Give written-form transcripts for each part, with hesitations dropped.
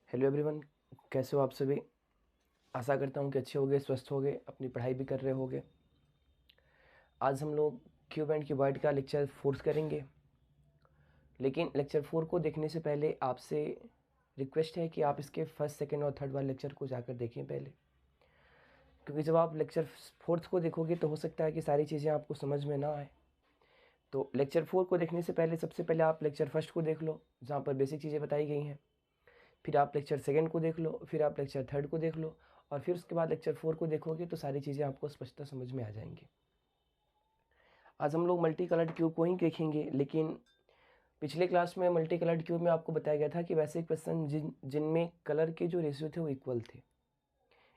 Hello everyone, कैसे हो आप सभी। आशा करता हूँ कि अच्छे होगे, स्वस्थ होगे, अपनी पढ़ाई भी कर रहे होगे। आज हम लोग क्यूब एंड क्यूबॉइड का लेक्चर 4 करेंगे। लेकिन लेक्चर 4 को देखने से पहले आपसे रिक्वेस्ट है कि आप इसके फर्स्ट, सेकंड और थर्ड वाले लेक्चर को जाकर देखें पहले, क्योंकि जब आप लेक्चर 4 को देखोगे तो हो सकता है कि सारी चीज़ें आपको समझ में ना आए। तो लेक्चर 4 को देखने से पहले सबसे पहले आप लेक्चर फर्स्ट को देख लो, जहाँ पर बेसिक चीज़ें बताई गई हैं। फिर आप लेक्चर सेकंड को देख लो, फिर आप लेक्चर थर्ड को देख लो, और फिर उसके बाद लेक्चर 4 को देखोगे तो सारी चीज़ें आपको स्पष्टता समझ में आ जाएंगी। आज हम लोग मल्टी कलर्ड क्यूब को ही देखेंगे, लेकिन पिछले क्लास में मल्टी कलर्ड क्यूब में आपको बताया गया था कि वैसे क्वेश्चन जिनमें कलर के जो रेशियो थे वो इक्वल थे।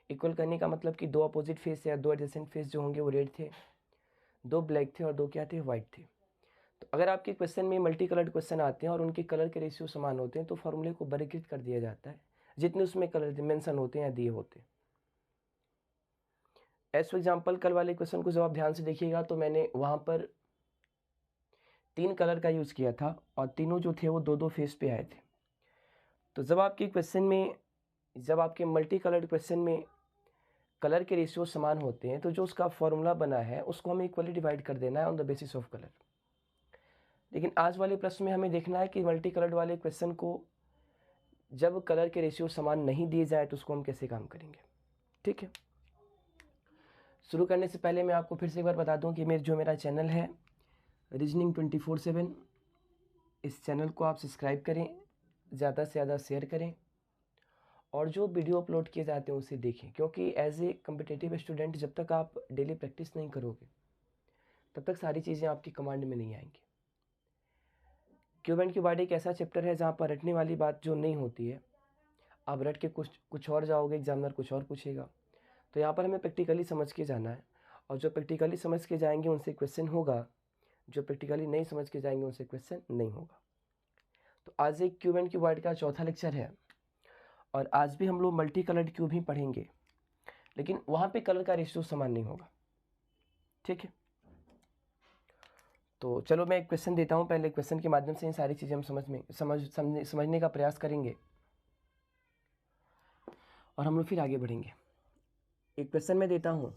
इक्वल करने का मतलब कि दो अपोजिट फेस या दो एडजेसेंट फेस जो होंगे वो रेड थे, दो ब्लैक थे और दो क्या थे, वाइट थे। तो अगर आपके क्वेश्चन में मल्टी कलर्ड क्वेश्चन आते हैं और उनके कलर के रेशियो समान होते हैं तो फॉर्मूले को वर्गीकृत कर दिया जाता है जितने उसमें कलर मेंशन होते हैं या दिए होते हैं। एज फॉर एग्जाम्पल, कल वाले क्वेश्चन को जब आप ध्यान से देखिएगा तो मैंने वहाँ पर 3 कलर का यूज़ किया था और तीनों जो थे वो दो दो फेस पे आए थे। तो जब आपके मल्टी कलर्ड क्वेश्चन में कलर के रेशियो समान होते हैं तो जो उसका फॉर्मूला बना है उसको हमें इक्वली डिवाइड कर देना है on the basis of colour. लेकिन आज वाले प्रश्न में हमें देखना है कि मल्टी कलर्ड वाले क्वेश्चन को जब कलर के रेशियो समान नहीं दिए जाए तो उसको हम कैसे काम करेंगे। ठीक है, शुरू करने से पहले मैं आपको फिर से एक बार बता दूं कि मेरा चैनल है रीजनिंग 24/7। इस चैनल को आप सब्सक्राइब करें, ज़्यादा से ज़्यादा शेयर करें और जो वीडियो अपलोड किए जाते हैं उसे देखें, क्योंकि एज ए कम्पिटिटिव स्टूडेंट जब तक आप डेली प्रैक्टिस नहीं करोगे तब तक सारी चीज़ें आपकी कमांड में नहीं आएंगी। क्यूब एंड क्यूबॉइड एक ऐसा चैप्टर है जहाँ पर रटने वाली बात जो नहीं होती है, आप रट के कुछ और जाओगे, एग्जामिनर कुछ और पूछेगा। तो यहाँ पर हमें प्रैक्टिकली समझ के जाना है, और जो प्रैक्टिकली समझ के जाएंगे उनसे क्वेश्चन होगा, जो प्रैक्टिकली नहीं समझ के जाएंगे उनसे क्वेश्चन नहीं होगा। तो आज एक क्यूब एंड क्यूबॉइड का चौथा लेक्चर है और आज भी हम लोग मल्टी कलर्ड क्यूब ही पढ़ेंगे, लेकिन वहाँ पे कलर का रेशियो समान नहीं होगा। ठीक है, तो चलो मैं एक क्वेश्चन देता हूँ, पहले क्वेश्चन के माध्यम से इन सारी चीज़ें हम समझने का प्रयास करेंगे और हम लोग फिर आगे बढ़ेंगे। एक क्वेश्चन मैं देता हूँ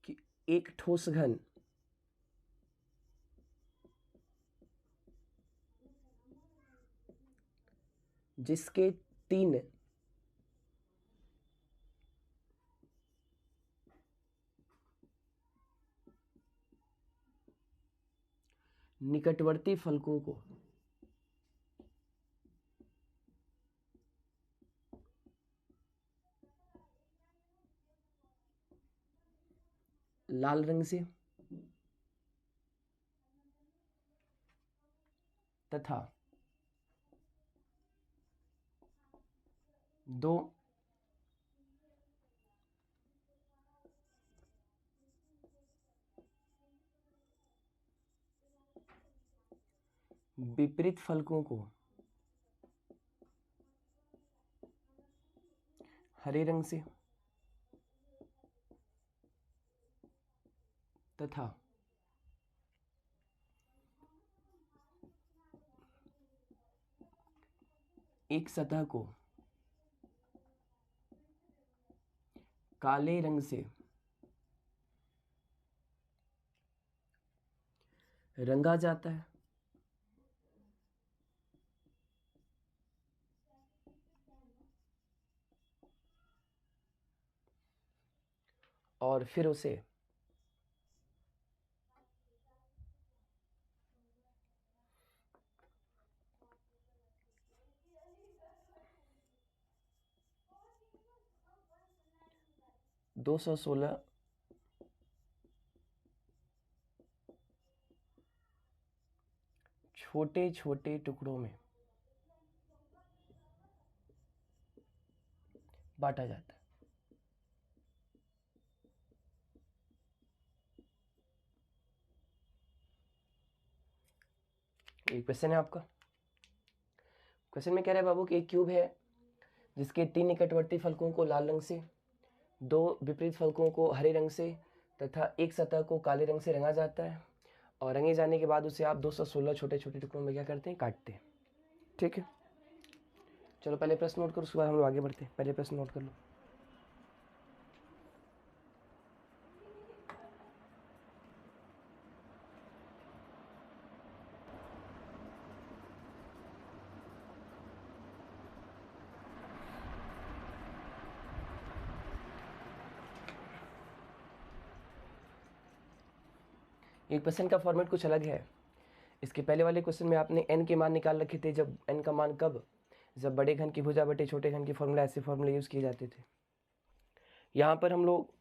कि एक ठोस घन जिसके 3 निकटवर्ती फलकों को लाल रंग से तथा दो विपरीत फलकों को हरे रंग से तथा एक सतह को काले रंग से रंगा जाता है। और फिर उसे दो 216 छोटे छोटे टुकड़ों में बांटा जाता है। ये क्वेश्चन है आपका। क्वेश्चन में कह रहा है बाबू कि एक क्यूब है जिसके 3 निकटवर्ती फलकों को लाल रंग से, 2 विपरीत फलकों को हरे रंग से तथा एक सतह को काले रंग से रंगा जाता है, और रंगे जाने के बाद उसे आप 216 छोटे छोटे टुकड़ों में क्या करते हैं, काटते हैं। ठीक है, चलो पहले प्रश्न नोट करो, उसके बाद हम लोग आगे बढ़ते हैं। पहले प्रश्न नोट कर लो। एक क्वेश्चन का फॉर्मेट कुछ अलग है। इसके पहले वाले क्वेश्चन में आपने n के मान निकाल रखे थे। जब n का मान कब, जब बड़े घन की भुजा बटे छोटे घन की फॉर्मूला, ऐसे फॉर्मूले यूज़ किए जाते थे। यहाँ पर हम लोग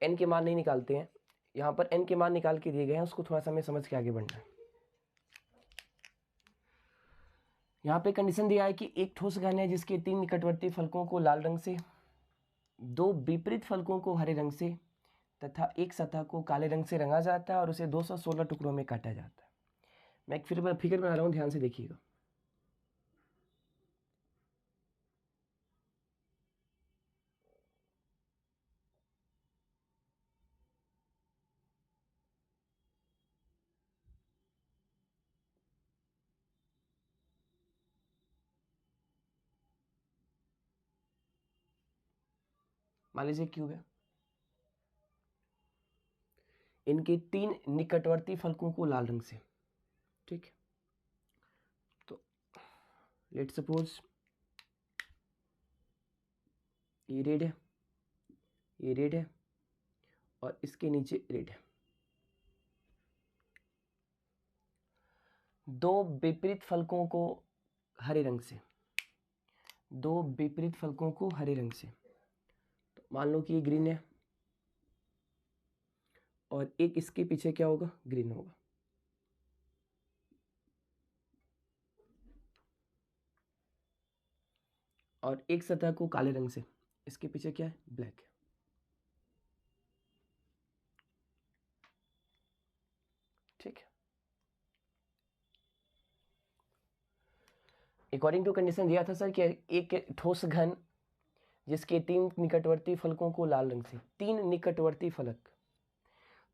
n के मान नहीं निकालते हैं। यहाँ पर n के मान निकाल के दिए गए हैं, उसको थोड़ा सा हमें समझ के आगे बढ़ना है। यहाँ पे कंडीशन दिया है कि एक ठोस घन है जिसके 3 निकटवर्ती फलकों को लाल रंग से, 2 विपरीत फलकों को हरे रंग से तथा एक सतह को काले रंग से रंगा जाता है और उसे 216 टुकड़ों में काटा जाता है। मैं एक फिगर बना रहा हूँ, ध्यान से देखिएगा। मान लीजिए क्यूब है, इनके 3 निकटवर्ती फलकों को लाल रंग से, ठीक। तो लेट सपोज ये रेड है, ये रेड है और इसके नीचे रेड है। 2 विपरीत फलकों को हरे रंग से, 2 विपरीत फलकों को हरे रंग से। तो मान लो कि ये ग्रीन है और एक इसके पीछे क्या होगा, ग्रीन होगा। और एक सतह को काले रंग से, इसके पीछे क्या है, ब्लैक है। ठीक है, अकॉर्डिंग टू कंडीशन दिया था सर कि एक ठोस घन जिसके 3 निकटवर्ती फलकों को लाल रंग से, 3 निकटवर्ती फलक।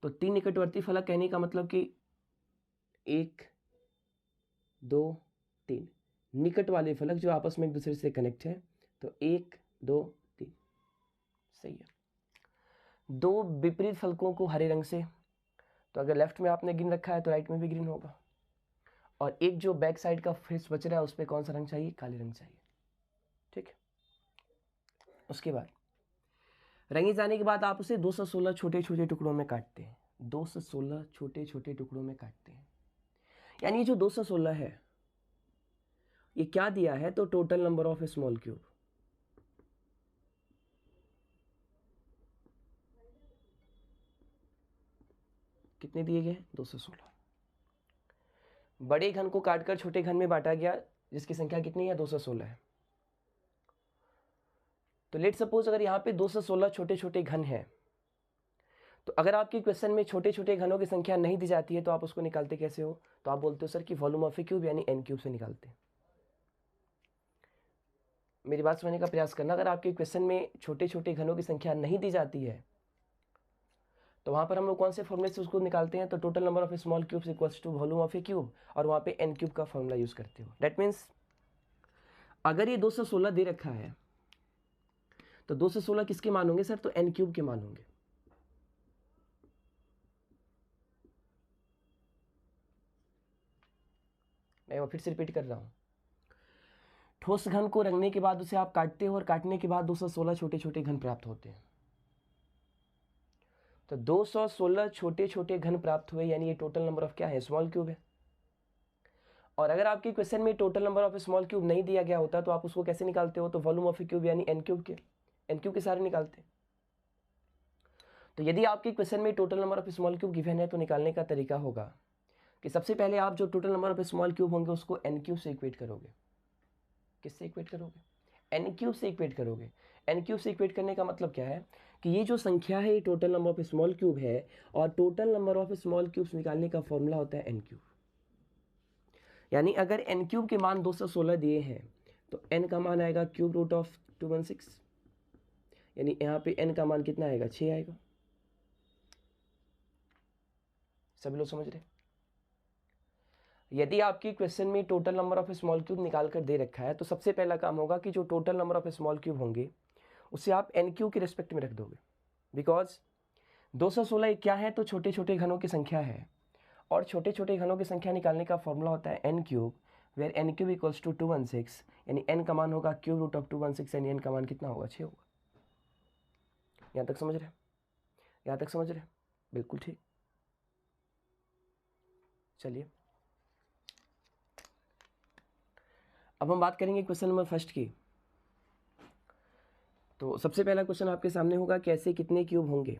तो 3 निकटवर्ती फलक कहने का मतलब कि 1 2 3 निकट वाले फलक जो आपस में एक दूसरे से कनेक्ट है। तो 1 2 3, सही है। 2 विपरीत फलकों को हरे रंग से, तो अगर लेफ्ट में आपने ग्रीन रखा है तो राइट में भी ग्रीन होगा। और एक जो बैक साइड का फेस बच रहा है उस पर कौन सा रंग चाहिए, काले रंग चाहिए। ठीक है, उसके बाद रंगे जाने के बाद आप उसे 216 छोटे छोटे टुकड़ों में काटते हैं। 216 छोटे छोटे टुकड़ों में काटते हैं, यानी ये जो 216 है ये क्या दिया है, तो total number of small cube. कितने दिए गए, 216। बड़े घन को काटकर छोटे घन में बांटा गया जिसकी संख्या कितनी है, 216 है। तो लेट सपोज अगर यहाँ पे 216 छोटे छोटे घन है, तो अगर आपके क्वेश्चन में छोटे छोटे घनों की संख्या नहीं दी जाती है तो आप उसको निकालते कैसे हो, तो आप बोलते हो सर कि वॉल्यूम ऑफ ए क्यूब यानी n क्यूब से निकालते हैं। मेरी बात समझने का प्रयास करना, अगर आपके क्वेश्चन में छोटे छोटे घनों की संख्या नहीं दी जाती है तो वहां पर हम लोग कौन से फॉर्मूले से उसको निकालते हैं, तो total number of small cubes equals to volume of a cube, और वहां पे n क्यूब का फॉर्मूला यूज करते हो। दैट मीन्स अगर ये 216 दे रखा है तो 216 किसके मान होंगे सर, तो n क्यूब के मान होंगे। मैं फिर से रिपीट कर रहा हूं, ठोस घन को रंगने के बाद उसे आप काटते हो और काटने के बाद 216 छोटे छोटे घन प्राप्त होते हैं। तो 216 छोटे छोटे घन प्राप्त हुए, यानी ये टोटल नंबर ऑफ क्या है, स्मॉल क्यूब है। और अगर आपके क्वेश्चन में total number of small cube नहीं दिया गया होता तो आप उसको कैसे निकालते हो, तो वॉल्यूम ऑफ ए क्यूब यानी n क्यूब के सारे निकालते। तो यदि आपके क्वेश्चन में total number of small cube given है तो निकालने का तरीका होगा कि सबसे पहले आप जो total number of small cube होंगे उसको n क्यूब से इक्वेट करोगे। किससे इक्वेट करोगे, n क्यूब से इक्वेट करोगे। n क्यूब से इक्वेट करने का मतलब क्या है कि ये जो संख्या है ये total number of small cube है, और total number of small cubes निकालने का फॉर्मूला होता है n क्यूब। यानी अगर n क्यूब के मान 216 दिए हैं तो n का मान आएगा क्यूब रूट ऑफ 216, यानी यहाँ पे n का मान कितना आएगा, 6 आएगा। सभी लोग समझ रहे? यदि आपकी क्वेश्चन में total number of small cube निकाल कर दे रखा है तो सबसे पहला काम होगा कि जो total number of small cube होंगे उसे आप एन क्यूब के रिस्पेक्ट में रख दोगे, बिकॉज 216 क्या है तो छोटे छोटे घनों की संख्या है, और छोटे छोटे घनों की संख्या निकालने का फॉर्मूला होता है N cube, where N cube equals to 216, यानी एन का मान होगा क्यूब रूट ऑफ 216, यानी एन का मान कितना होगा? 6 होगा। यहाँ तक समझ रहे? यहाँ तक समझ रहे? बिल्कुल ठीक। चलिए अब हम बात करेंगे क्वेश्चन नंबर फर्स्ट की। तो सबसे पहला क्वेश्चन आपके सामने होगा कि ऐसे कितने क्यूब होंगे?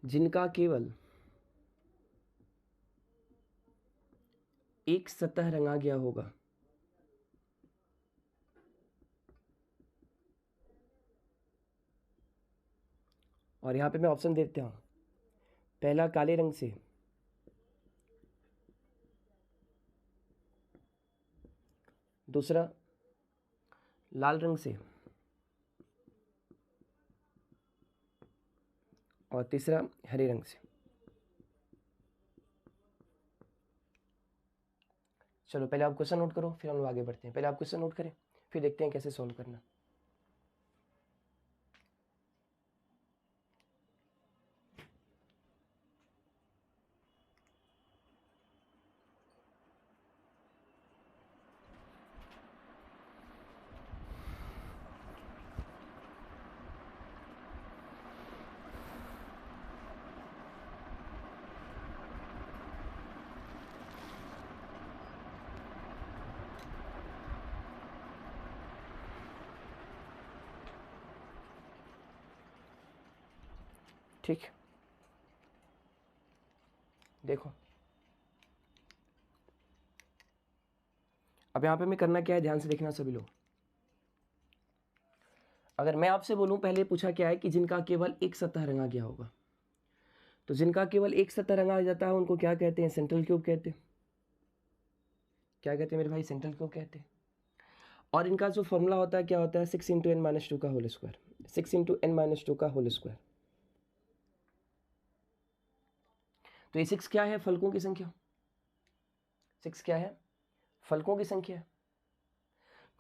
जिनका केवल एक सतह रंगा गया होगा। और यहाँ पे मैं ऑप्शन देता हूँ, पहला काले रंग से, दूसरा लाल रंग से, और तीसरा हरे रंग से। चलो पहले आप क्वेश्चन नोट करो, फिर हम लोग आगे बढ़ते हैं। पहले आप क्वेश्चन नोट करें, फिर देखते हैं कैसे सॉल्व करना। ठीक, देखो अब यहाँ पे मैं करना क्या है, ध्यान से देखना सभी लोग। अगर मैं आपसे बोलूं, पहले पूछा क्या है कि जिनका केवल एक सतह रंगा गया होगा, तो जिनका केवल एक सतह रंगा जाता है उनको क्या कहते हैं? सेंट्रल क्यूब कहते हैं। क्या कहते हैं मेरे भाई? सेंट्रल क्यूब कहते हैं। और इनका जो फॉर्मूला होता है क्या होता है? 6 इंटू एन माइनस 2 का whole square, 6 into N minus 2 का होल स्क्वायर। तो ये 6 क्या है? फलकों की संख्या। 6 क्या है? फलकों की संख्या।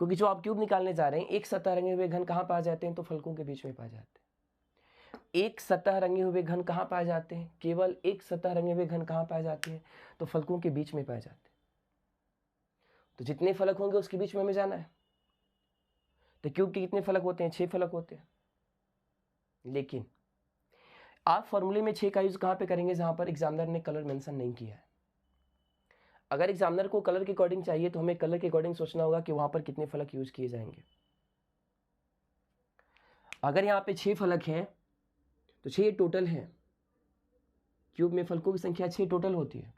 क्योंकि जो आप क्यूब निकालने जा रहे हैं, एक सतह रंगे हुए घन कहाँ पाए जाते हैं? तो फलकों के बीच में पाए जाते हैं। एक सतह रंगे हुए घन कहाँ पाए जाते हैं? केवल एक सतह रंगे हुए घन कहाँ पाए जाते हैं? तो फलकों के बीच में पाए जाते हैं। तो जितने फलक होंगे उसके बीच में हमें जाना है। तो क्यूब के कितने फलक होते हैं? 6 फलक होते हैं। लेकिन आप फॉर्मूले में 6 का यूज कहाँ पे करेंगे? जहां पर एग्जामिनर ने कलर मेंशन नहीं किया है। अगर एग्जामिनर को कलर के अकॉर्डिंग चाहिए तो हमें कलर के अकॉर्डिंग सोचना होगा कि वहां पर कितने फलक यूज किए जाएंगे। अगर यहाँ पे 6 फलक हैं तो 6 टोटल हैं। क्यूब में फलकों की संख्या 6 टोटल होती है।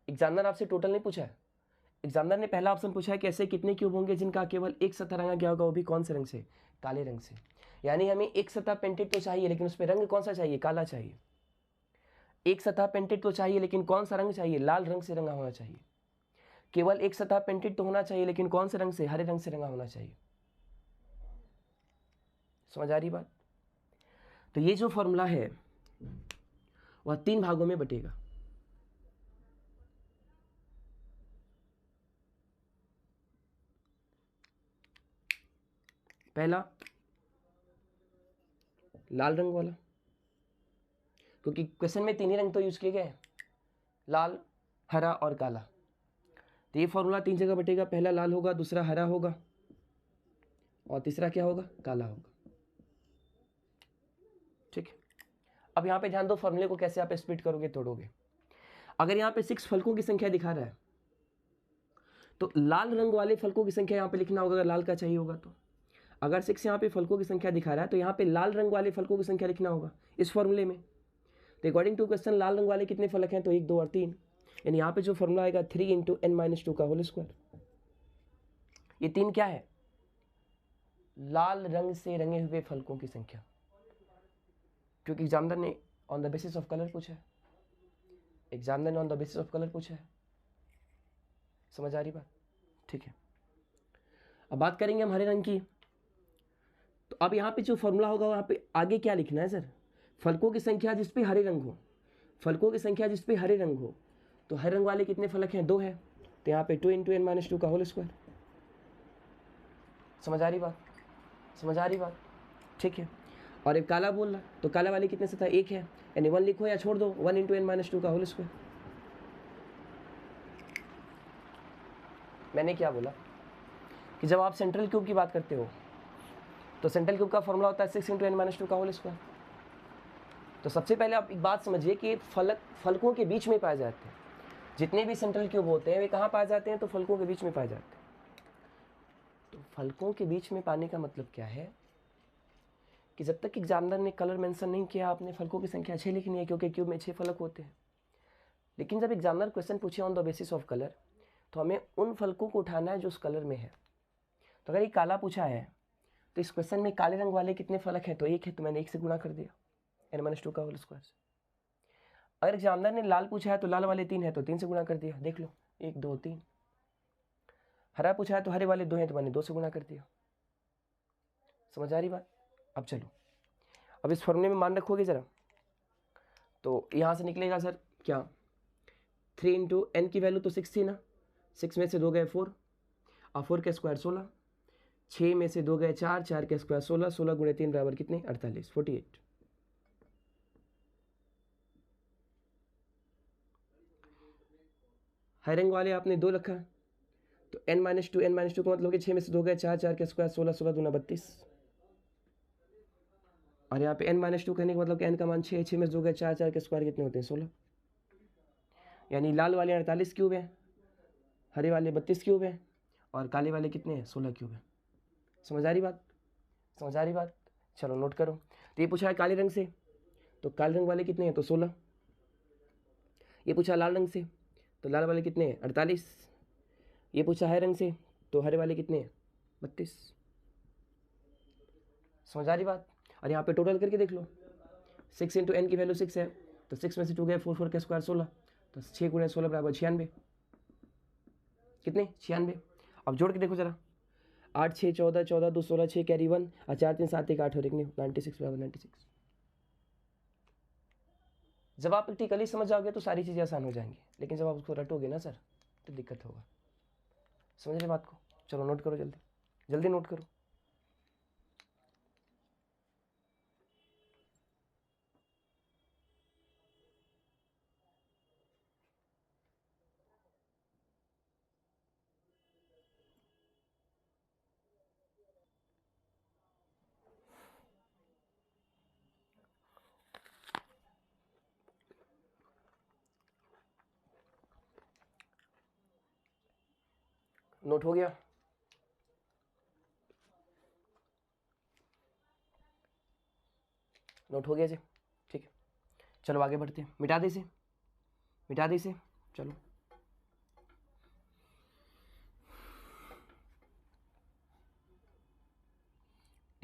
एग्जामिनर आपसे टोटल नहीं पूछा है। एग्जामिनर ने पहला ऑप्शन पूछा है कि ऐसे कितने क्यूब होंगे जिनका केवल एक सतह रंगा गया होगा, वो भी कौन से रंग से? काले रंग से। यानी हमें एक सतह पेंटेड तो चाहिए, लेकिन उस पर रंग कौन सा चाहिए? काला चाहिए। एक सतह पेंटेड तो चाहिए, लेकिन कौन सा रंग चाहिए? लाल रंग से रंगा होना चाहिए। केवल एक सतह पेंटेड तो होना चाहिए, लेकिन कौन से रंग से? हरे रंग से रंगा होना चाहिए। समझ आ रही बात? तो ये जो फॉर्मूला है वह 3 भागों में बटेगा। पहला लाल रंग वाला, क्योंकि क्वेश्चन में 3 ही रंग तो यूज किए गए हैं, लाल, हरा और काला। तो ये फॉर्मूला 3 जगह बटेगा। पहला लाल होगा, दूसरा हरा होगा, और तीसरा क्या होगा? काला होगा। ठीक है। अब यहाँ पे ध्यान दो, फॉर्मूले को कैसे आप स्प्लिट करोगे, तोड़ोगे। अगर यहाँ पे 6 फलकों की संख्या दिखा रहा है तो लाल रंग वाले फलकों की संख्या यहाँ पे लिखना होगा, अगर लाल का चाहिए होगा तो। अगर 6 यहाँ पे फलकों की संख्या दिखा रहा है तो यहाँ पे लाल रंग वाले फलकों की संख्या लिखना होगा इस फॉर्मूले में। तो अकॉर्डिंग टू क्वेश्चन लाल रंग वाले कितने फलक हैं? तो 1, 2 और 3। यानी यहाँ पे जो फॉर्मूला आएगा 3 इंटू एन माइनस 2 का होल स्क्वायर। ये 3 क्या है? लाल रंग से रंगे हुए फलकों की संख्या, क्योंकि एग्जामिनर ने on the basis of colour पूछा है। एग्जामिनर ने on the basis of colour पूछा है। समझ आ रही बात? ठीक है। अब बात करेंगे हम हरे रंग की। तो अब यहाँ पे जो फॉर्मूला होगा वहाँ पे आगे क्या लिखना है सर? फलकों की संख्या जिस पे हरे रंग हो, फलकों की संख्या जिस पे हरे रंग हो। तो हरे रंग वाले कितने फलक हैं? 2 है। तो यहाँ पे 2 × n - 2 का होल स्क्वायर। समझ आ रही बात? समझ आ रही बात? ठीक है। और एक काला बोल रहा, तो काला वाले कितने से था? 1 है, यानी 1 लिखो या छोड़ दो, 1 × n - 2 का होल स्क्वायर। मैंने क्या बोला कि जब आप सेंट्रल क्यूब की बात करते हो तो सेंट्रल क्यूब का फॉर्मूला होता है 6 × n - 2 का होल स्क्वायर। तो सबसे पहले आप एक बात समझिए कि फलकों के बीच में पाए जाते हैं। जितने भी सेंट्रल क्यूब होते हैं वे कहाँ पाए जाते हैं? तो फलकों के बीच में पाए जाते हैं। तो फलकों के बीच में पाने का मतलब क्या है कि जब तक एग्जामिनर ने कलर मेंशन नहीं किया आपने फलकों की संख्या 6 लिखनी है, क्योंकि क्यूब में 6 फलक होते हैं। लेकिन जब एग्जामिनर क्वेश्चन पूछे on the basis of colour, तो हमें उन फलकों को उठाना है जो उस कलर में है। तो अगर ये काला पूछा है तो इस क्वेश्चन में काले रंग वाले कितने फलक हैं? तो 1 है, तो मैंने 1 से गुणा कर दिया, n - 2 का होल स्क्वायर से। अगर एग्जामिनर ने लाल पूछा है तो लाल वाले 3 है, तो 3 से गुणा कर दिया। देख लो, 1 2 3। हरा पूछा है तो हरे वाले 2 हैं, तो मैंने 2 से गुणा कर दिया। समझ आ रही बात? अब चलो, अब इस फॉर्मूले में मान रखोगे ज़रा, तो यहाँ से निकलेगा सर क्या? 3 × n की वैल्यू तो 6 थी ना, 6 में से 2 गए 4, और 4 का स्क्वायर 16, 6 में से 2 गए 4, 4 का स्क्वायर 16, 16 × 3 बराबर कितने? 48, 48। हरे रंग वाले आपने 2 रखा, तो n - 2 का मतलब कि 6 में से 2 गए 4, 4 का स्क्वायर 16, 16 दूना 32। और यहाँ पे n - 2 कहने का मतलब कि n का मान 6 है, 6 में से 2 गए 4, 4 के स्क्वायर कितने होते हैं? 16। यानी लाल वाले 48 क्यूब है, हरे वाले 32 क्यूब है, और काले वाले कितने हैं? 16 क्यूब है। समझ आ रही बात? समझ आ रही बात? चलो नोट करो। तो ये पूछा है काले रंग से, तो काले रंग वाले कितने हैं? तो 16। ये पूछा लाल रंग से, तो लाल वाले कितने हैं? 48। ये पूछा हरे रंग से, तो हरे वाले कितने हैं? 32। समझ आ रही बात? और यहाँ पे टोटल करके देख लो, 6 × n की वैल्यू 6 है, तो 6 में से 2 गए 4, 4 का स्क्वायर 16, तो 6 × 16 बराबर 96। कितने? 96। अब जोड़ के देखो जरा, 8 6 14, 14 2 16, 6 कैरी 1, और 4 3 7 1 8 और 1 9, 96 बराबर 96। जब आप प्रैक्टिकली समझ जाओगे तो सारी चीज़ें आसान हो जाएंगी, लेकिन जब आप उसको रटोगे ना सर तो दिक्कत होगा। समझ रहे बात को? चलो नोट करो, जल्दी जल्दी नोट करो। नोट हो गया? नोट हो गया जी? ठीक है, चलो आगे बढ़ते हैं। मिटा दे इसे, मिटा दे इसे। चलो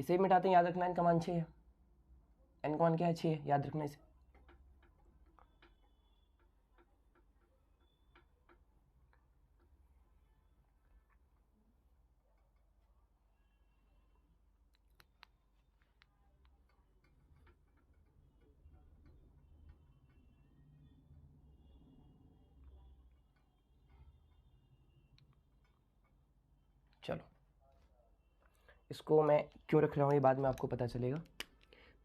इसे भी मिटाते हैं। याद रखना n का मान 6 है, n का मान क्या है? 6 है, याद रखना इसे। चलो इसको मैं क्यों रख रहा हूँ ये बाद में आपको पता चलेगा।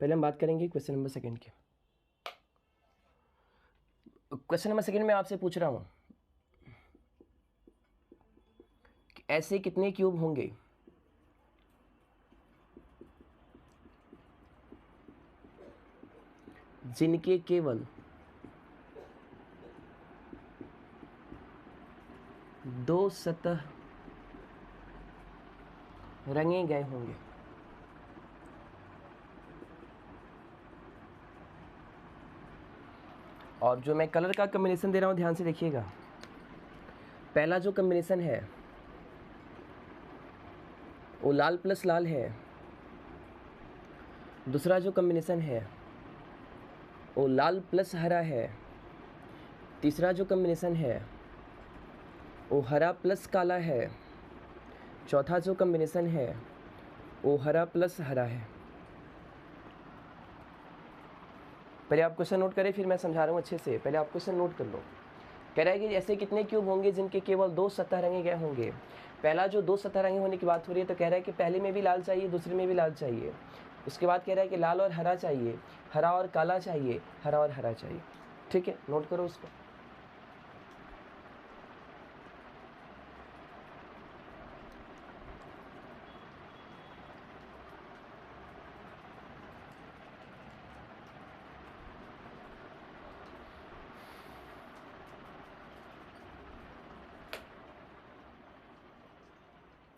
पहले हम बात करेंगे क्वेश्चन नंबर 2 की। क्वेश्चन नंबर 2 में आपसे पूछ रहा हूँ कि ऐसे कितने क्यूब होंगे जिनके केवल 2 सतह रंगे गए होंगे। और जो मैं कलर का कॉम्बिनेशन दे रहा हूँ ध्यान से देखिएगा। पहला जो कॉम्बिनेशन है वो लाल प्लस लाल है, दूसरा जो कॉम्बिनेशन है वो लाल प्लस हरा है, तीसरा जो कॉम्बिनेशन है वो हरा प्लस काला है, चौथा जो कॉम्बिनेशन है वो हरा प्लस हरा है। पहले आप क्वेश्चन नोट करें, फिर मैं समझा रहा हूँ अच्छे से। पहले आप क्वेश्चन नोट कर लो। कह रहा है कि ऐसे कितने क्यूब होंगे जिनके केवल 2 सतह रंगे गए होंगे। पहला जो 2 सतह रंगे होने की बात हो रही है, तो कह रहा है कि पहले में भी लाल चाहिए, दूसरे में भी लाल चाहिए। उसके बाद कह रहा है कि लाल और हरा चाहिए, हरा और काला चाहिए, हरा और हरा चाहिए। ठीक है, नोट करो उसको।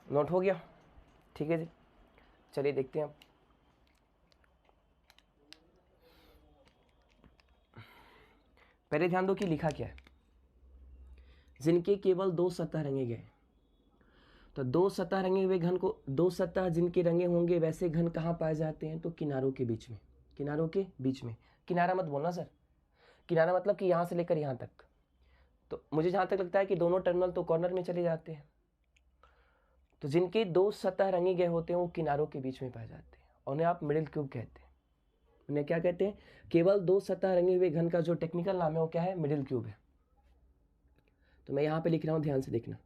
नोट हो गया? ठीक है जी, चलिए देखते हैं अब। पहले ध्यान दो कि लिखा क्या है। जिनके केवल 2 सतह रंगे गए, तो 2 सतह रंगे हुए घन को, 2 सतह जिनके रंगे होंगे वैसे घन कहाँ पाए जाते हैं? तो किनारों के बीच में। किनारों के बीच में। किनारा मत बोलना सर, किनारा मतलब कि यहाँ से लेकर यहाँ तक। तो मुझे जहाँ तक लगता है कि दोनों टर्मिनल तो कॉर्नर में चले जाते हैं। तो जिनके 2 सतह रंगे गए होते हैं वो किनारों के बीच में पाए जाते हैं, उन्हें आप मिडिल क्यूब कहते हैं। उन्हें क्या कहते हैं? केवल 2 सतह रंगे हुए घन का जो टेक्निकल नाम है वो क्या है? मिडिल क्यूब है। तो मैं यहाँ पे लिख रहा हूँ, ध्यान से देखना।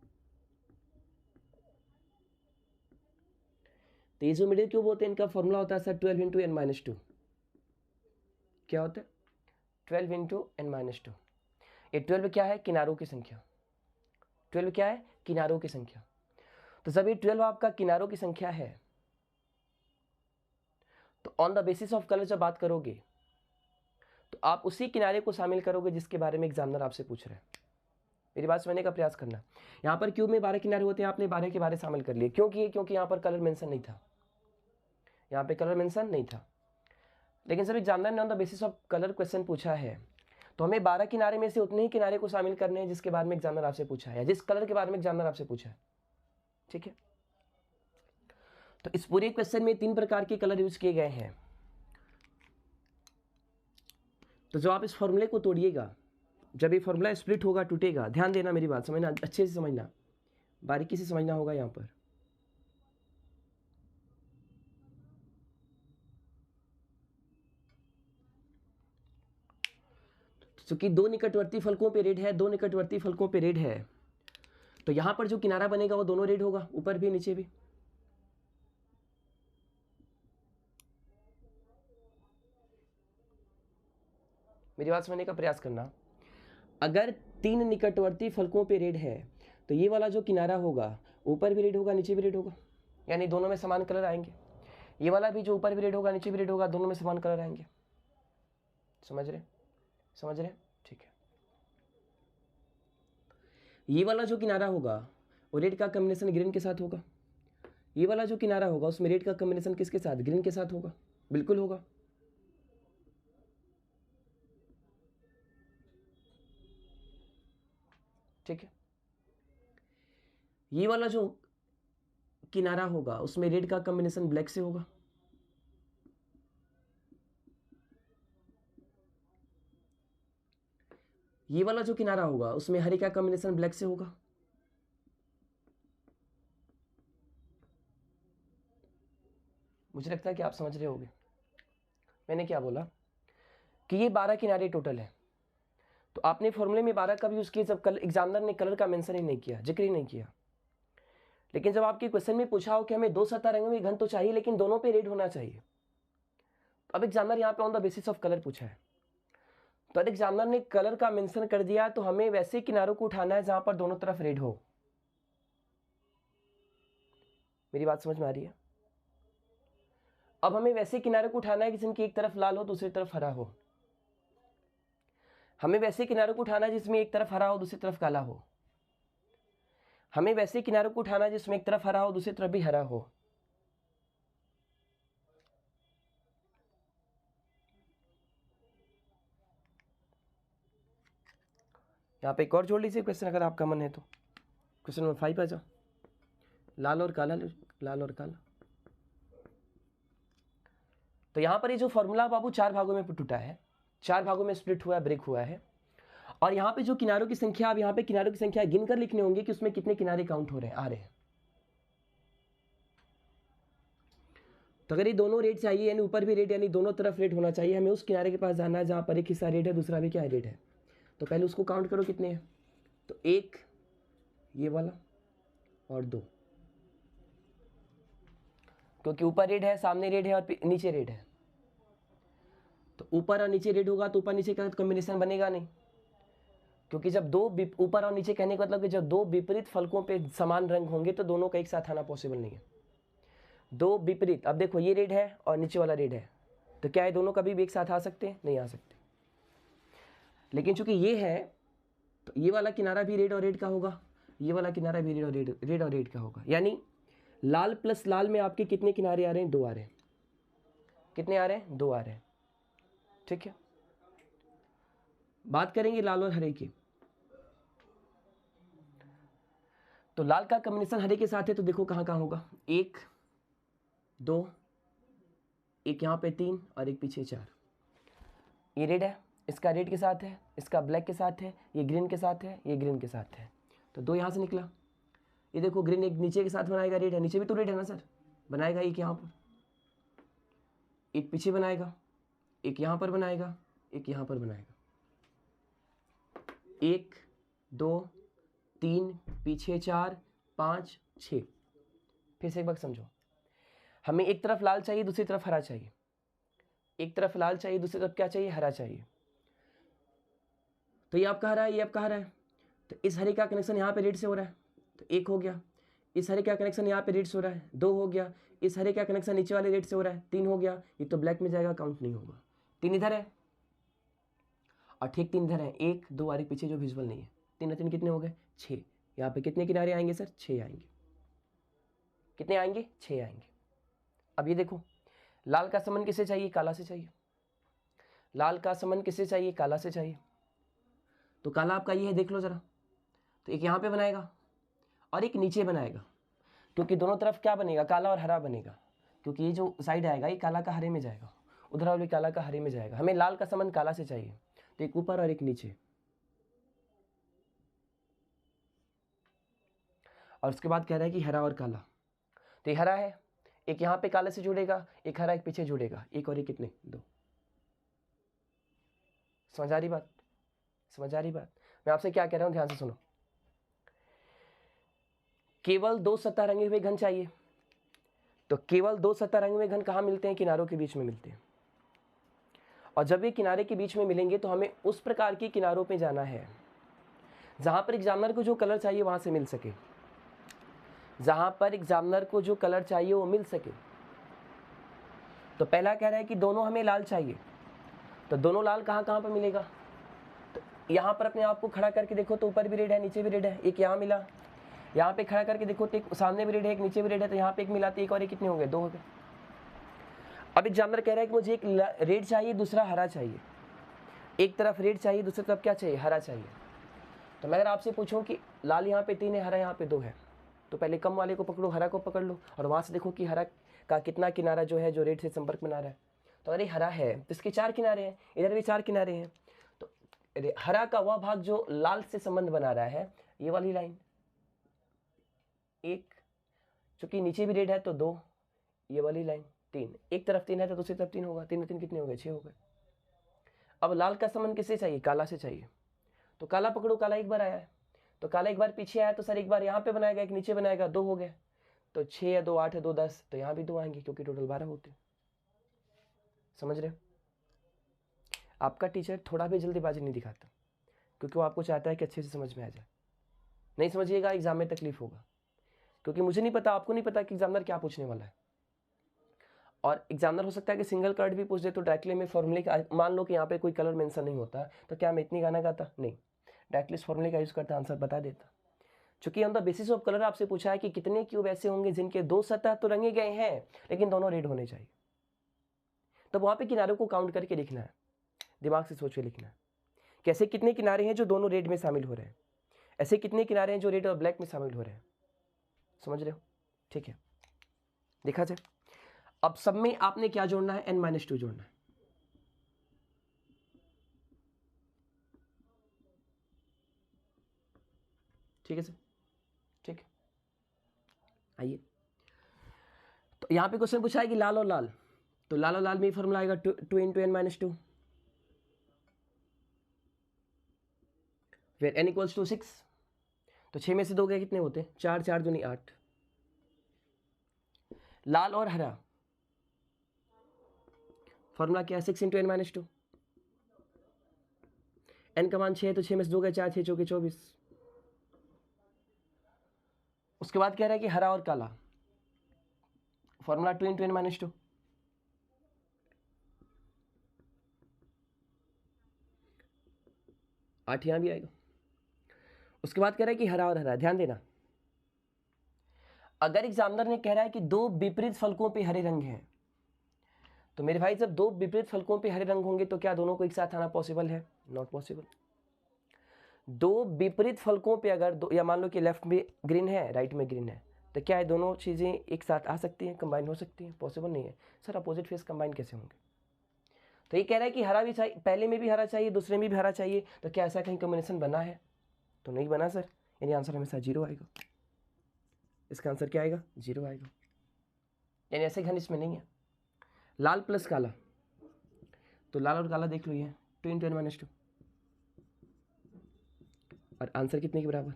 तो ये जो मिडिल क्यूब होते हैं इनका फॉर्मूला होता है सर 12 इंटू एन माइनस 2। क्या होता है? 12 इंटू एन माइनस 2। ये 12 क्या है? किनारों की संख्या। 12 क्या है? किनारों की संख्या। तो जब ये 12 आपका किनारों की संख्या है, तो on the basis of colour जब बात करोगे तो आप उसी किनारे को शामिल करोगे जिसके बारे में एग्जामिनर आपसे पूछ रहे हैं। मेरी बात समझने का प्रयास करना। यहाँ पर क्यूब में 12 किनारे होते हैं, आपने 12 के 12 शामिल कर लिए। क्योंकि यहाँ पर कलर मेंशन नहीं था, यहाँ पे कलर मेंशन नहीं था। लेकिन सर एग्जामिनर ने on the basis of colour question पूछा है, तो हमें 12 किनारे में से उतने ही किनारे को शामिल करने हैं जिसके बारे में एग्जामिनर आपसे पूछा है, या जिस कलर के बारे में एग्जामिनर आपसे पूछा है। ठीक है, तो इस पूरे क्वेश्चन में 3 प्रकार के कलर यूज किए गए हैं। तो जो आप इस फॉर्मूले को तोड़िएगा, जब ये फॉर्मूला स्प्लिट होगा, टूटेगा, ध्यान देना, मेरी बात समझना, अच्छे से समझना, बारीकी से समझना होगा यहाँ पर। क्योंकि 2 निकटवर्ती फलकों पे रेड है, 2 निकटवर्ती फलकों पे रेड है, तो यहां पर जो किनारा बनेगा वो दोनों रेड होगा, ऊपर भी नीचे भी। मेरी बात समझने का प्रयास करना। अगर 3 निकटवर्ती फलकों पे रेड है तो ये वाला जो किनारा होगा ऊपर भी रेड होगा, नीचे भी रेड होगा, यानी दोनों में समान कलर आएंगे। ये वाला भी जो ऊपर भी रेड होगा, नीचे भी रेड होगा, दोनों में समान कलर आएंगे। समझ रहे? समझ रहे? ठीक है। ये वाला जो किनारा होगा वो रेड का कॉम्बिनेशन ग्रीन के साथ होगा। ये वाला जो किनारा होगा उसमें रेड का कॉम्बिनेशन किसके साथ? ग्रीन के साथ होगा। बिल्कुल होगा। ठीक है। ये वाला जो किनारा होगा उसमें रेड का कॉम्बिनेशन ब्लैक से होगा। ये वाला जो किनारा होगा उसमें हरे का कॉम्बिनेशन ब्लैक से होगा। मुझे लगता है कि आप समझ रहे होंगे मैंने क्या बोला, कि ये 12 किनारे टोटल है। तो आपने फॉर्मूले में 12 कब यूज किया? जब एग्जामिनर ने कलर का मेंशन ही नहीं किया, जिक्र ही नहीं किया। लेकिन जब आपके क्वेश्चन में पूछा हो कि हमें 2 सतह रंगे हुए घन तो चाहिए लेकिन दोनों पे रेड होना चाहिए, तो अब एग्जामिनर यहाँ पे on the basis of colour पूछा है, तो एग्जामिनर ने कलर का मेंशन कर दिया, तो हमें वैसे किनारों को उठाना है जहां पर दोनों तरफ रेड हो। मेरी बात समझ में आ रही है? अब हमें वैसे किनारे को उठाना है कि जिनकी एक तरफ लाल हो, दूसरी तरफ हरा हो। हमें वैसे किनारों को उठाना है जिसमें एक तरफ हरा हो, दूसरी तरफ काला हो। हमें वैसे किनारों को उठाना है जिसमें एक तरफ हरा हो, दूसरी तरफ भी हरा हो। यहाँ पे एक और जोड़ लीजिए क्वेश्चन, अगर आपका मन है तो। क्वेश्चन नंबर 5 आ जाओ। लाल और काला, लाल और काला। तो यहाँ पर ये जो फॉर्मूला बाबू 4 भागों में टूटा है, 4 भागों में स्प्लिट हुआ है, ब्रेक हुआ है। और यहाँ पे जो किनारों की संख्या, अब यहाँ पे किनारों की संख्या गिनकर लिखने होंगे कि उसमें कितने किनारे काउंट हो रहे हैं, आ रहे हैं। तो अगर ये दोनों रेड चाहिए यानी ऊपर भी रेड यानी दोनों तरफ रेड होना चाहिए, हमें उस किनारे के पास जाना है जहाँ पर एक हिस्सा रेड है दूसरा भी क्या है रेड है। तो पहले उसको काउंट करो कितने हैं। तो एक ये वाला और दो, क्योंकि ऊपर रेड है सामने रेड है और नीचे रेड है, तो ऊपर और नीचे रेड होगा तो ऊपर नीचे का कॉम्बिनेशन बनेगा नहीं, क्योंकि जब दो ऊपर और नीचे कहने का मतलब कि जब दो विपरीत फलकों पे समान रंग होंगे तो दोनों का एक साथ आना पॉसिबल नहीं है। दो विपरीत, अब देखो ये रेड है और नीचे वाला रेड है, तो क्या ये दोनों कभी भी एक साथ आ सकते हैं? नहीं आ सकते। लेकिन चूंकि ये है तो ये वाला किनारा भी रेड और रेड का होगा, ये वाला किनारा भी रेड और रेड का होगा। यानी लाल प्लस लाल में आपके कितने किनारे आ रहे हैं? दो आ रहे हैं। कितने आ रहे हैं? दो आ रहे हैं। ठीक है, बात करेंगे लाल और हरे की। तो लाल का कॉम्बिनेशन हरे के साथ है, तो देखो कहाँ कहाँ होगा। एक दो, एक यहाँ पे तीन और एक पीछे चार। ये रेड है, इसका रेड के साथ है, इसका ब्लैक के साथ है, ये ग्रीन के साथ है, ये ग्रीन के साथ है, तो दो यहाँ से निकला। ये देखो ग्रीन एक नीचे के साथ बनाएगा, रेड है, नीचे भी तो रेड है ना सर, बनाएगा एक यहाँ पर, एक पीछे बनाएगा, एक यहाँ पर बनाएगा, एक यहाँ पर बनाएगा। एक दो तीन, पीछे चार, पाँच, छः। फिर से एक बार समझो, हमें एक तरफ लाल चाहिए दूसरी तरफ हरा चाहिए, एक तरफ लाल चाहिए दूसरी तरफ क्या चाहिए? हरा चाहिए। तो ये आपका हरा है, ये आपका हरा है, तो इस हरे का कनेक्शन यहाँ पे रेड से हो रहा है, तो एक हो गया। इस हरे का कनेक्शन यहाँ पे रेड से हो रहा है, दो हो गया। इस हरे का कनेक्शन नीचे वाले रेड से हो रहा है, तीन हो गया। ये तो ब्लैक में जाएगा, काउंट नहीं होगा। तीन इधर है और ठीक तीन इधर है, एक दो और एक पीछे जो विजुअल नहीं है। तीन और तीन कितने हो गए? छः। यहाँ पे कितने किनारे आएंगे सर? छः आएंगे। कितने आएंगे? छः आएंगे। अब ये देखो, लाल का संबंध किससे चाहिए? काला से चाहिए। लाल का संबंध किससे चाहिए? काला से चाहिए। तो काला आपका ये है, देख लो जरा। तो एक यहाँ पे बनाएगा और एक नीचे बनाएगा, क्योंकि दोनों तरफ क्या बनेगा? काला और हरा बनेगा, क्योंकि ये जो साइड आएगा ये काला का हरे में जाएगा, उधर वाला भी काला का हरे में जाएगा। हमें लाल का संबंध काला से चाहिए, तो एक ऊपर और एक नीचे। और उसके बाद कह रहा है कि हरा और काला, तो ये हरा है, एक यहाँ पे काले से जुड़ेगा, एक हरा एक पीछे जुड़ेगा, एक और एक कितने? दो। समझ आ रही बात? समझ आ रही बात? मैं आपसे क्या कह रहा हूं, ध्यान से सुनो। केवल दो सतह रंगे हुए घन चाहिए, तो केवल दो सतह रंगे हुए घन कहाँ मिलते हैं? किनारों के बीच में मिलते हैं। और जब ये किनारे के बीच में मिलेंगे तो हमें उस प्रकार के किनारों पे जाना है जहां पर एग्जामिनर को जो कलर चाहिए वहां से मिल सके, जहां पर एग्जामिनर को जो कलर चाहिए वो मिल सके। तो पहला कह रहा है कि दोनों हमें लाल चाहिए, तो दोनों लाल कहाँ कहाँ पर मिलेगा? तो यहाँ पर अपने आप को खड़ा करके देखो तो ऊपर भी रेड है नीचे भी रेड है, एक यहाँ मिला। यहाँ पे खड़ा करके देखो तो एक सामने भी रेड है एक नीचे भी रेड है, तो यहाँ पे एक मिलाते एक और एक कितने हो गए? दो हो गए। अब एग्जामिनर कह रहा है कि मुझे एक रेड चाहिए दूसरा हरा चाहिए, एक तरफ रेड चाहिए दूसरी तरफ क्या चाहिए? हरा चाहिए। तो मैं अगर आपसे पूछूं कि लाल यहाँ पे तीन है हरा यहाँ पे दो है, तो पहले कम वाले को पकड़ो, हरा को पकड़ लो, और वहाँ से देखो कि हरा का कितना किनारा जो है जो रेड से संपर्क बना रहा है। तो अरे हरा है तो इसके चार किनारे हैं, इधर भी चार किनारे हैं, तो हरा का वह भाग जो लाल से संबंध बना रहा है, ये वाली लाइन एक, चूंकि नीचे भी रेड है तो दो, ये वाली लाइन तीन, एक तरफ तीन है तो दूसरी तरफ तीन होगा, तीन तीन कितने हो गए? छः हो गए। अब लाल का संबंध किससे चाहिए? काला से चाहिए। तो काला पकड़ो, काला एक बार आया है, तो काला एक बार पीछे आया तो सर एक बार यहाँ पे बनाएगा एक नीचे बनाएगा, दो हो गए। तो 6 या 2 8 है 2 10, तो यहाँ भी दो आएंगे क्योंकि टोटल 12 होते। समझ रहे? आपका टीचर थोड़ा भी जल्दीबाजी नहीं दिखाता, क्योंकि वो आपको चाहता है कि अच्छे से समझ में आ जाए। नहीं समझिएगा एग्जाम में तकलीफ होगा, क्योंकि मुझे नहीं पता, आपको नहीं पता कि एग्जामिनर क्या पूछने वाला है। और एग्जामिनर हो सकता है कि सिंगल कलर भी पूछ दे, तो डायरेक्टली में फॉर्मूले का, मान लो कि यहाँ पे कोई कलर मेंशन नहीं होता, तो क्या मैं इतनी गाना गाता? नहीं, डायरेक्टली फॉर्मूले का यूज करता, आंसर बता देता। चूंकि on the basis of colour आपसे पूछा है कि कितने क्यूब ऐसे होंगे जिनके दो सतह तो रंगे गए हैं लेकिन दोनों रेड होने चाहिए, तब वहां पे किनारों को काउंट करके लिखना है, दिमाग से सोच के लिखना है। कैसे कितने किनारे हैं जो दोनों रेड में शामिल हो रहे हैं, ऐसे कितने किनारे हैं जो रेड और ब्लैक में शामिल हो रहे हैं। समझ रहे हो? ठीक है, देखा जाए। अब सब में आपने क्या जोड़ना है? n-2 जोड़ना है। ठीक है सर, ठीक है। आइए, तो यहाँ पे क्वेश्चन पूछा है कि लाल और लाल, तो लाल और लाल में फॉर्मूला आएगा 2 इंटू n माइनस 2, फिर n इक्वल्स टू 6, तो 6 में से 2 गए कितने होते हैं, 4, 4 दूनी 8। लाल और हरा फॉर्मूला क्या है, 6 इंटू n माइनस 2, n का मान 6 है, तो 6 में से 2 गए 4, 6 चौके 24। उसके बाद कह रहा है कि हरा और काला फॉर्मूला 2 इंटू n माइनस 2, 8 यहाँ भी आएगा। उसके बाद कह रहा है कि हरा और हरा, ध्यान देना, अगर एग्जामिनर ने कह रहा है कि दो विपरीत फलकों पे हरे रंग हैं, तो मेरे भाई जब दो विपरीत फलकों पे हरे रंग होंगे तो क्या दोनों को एक साथ आना पॉसिबल है, नॉट पॉसिबल। दो विपरीत फलकों पे अगर दो, या मान लो कि लेफ्ट में ग्रीन है राइट में ग्रीन है, तो क्या है दोनों चीज़ें एक साथ आ सकती हैं, कंबाइन हो सकती हैं, पॉसिबल नहीं है। सर अपोजिट फेस कंबाइन कैसे होंगे, तो ये कह रहा है कि हरा भी चाहिए, पहले में भी हरा चाहिए, दूसरे में भी हरा चाहिए, तो क्या ऐसा कहीं कॉम्बिनेशन बना है, तो नहीं बना सर, यानी आंसर हमेशा 0 आएगा। इसका आंसर क्या आएगा, 0 आएगा, यानी ऐसे घन इसमें नहीं है। लाल प्लस काला, तो लाल और काला देख लो, ये 2 इंटू n माइनस 2, और आंसर कितने के बराबर,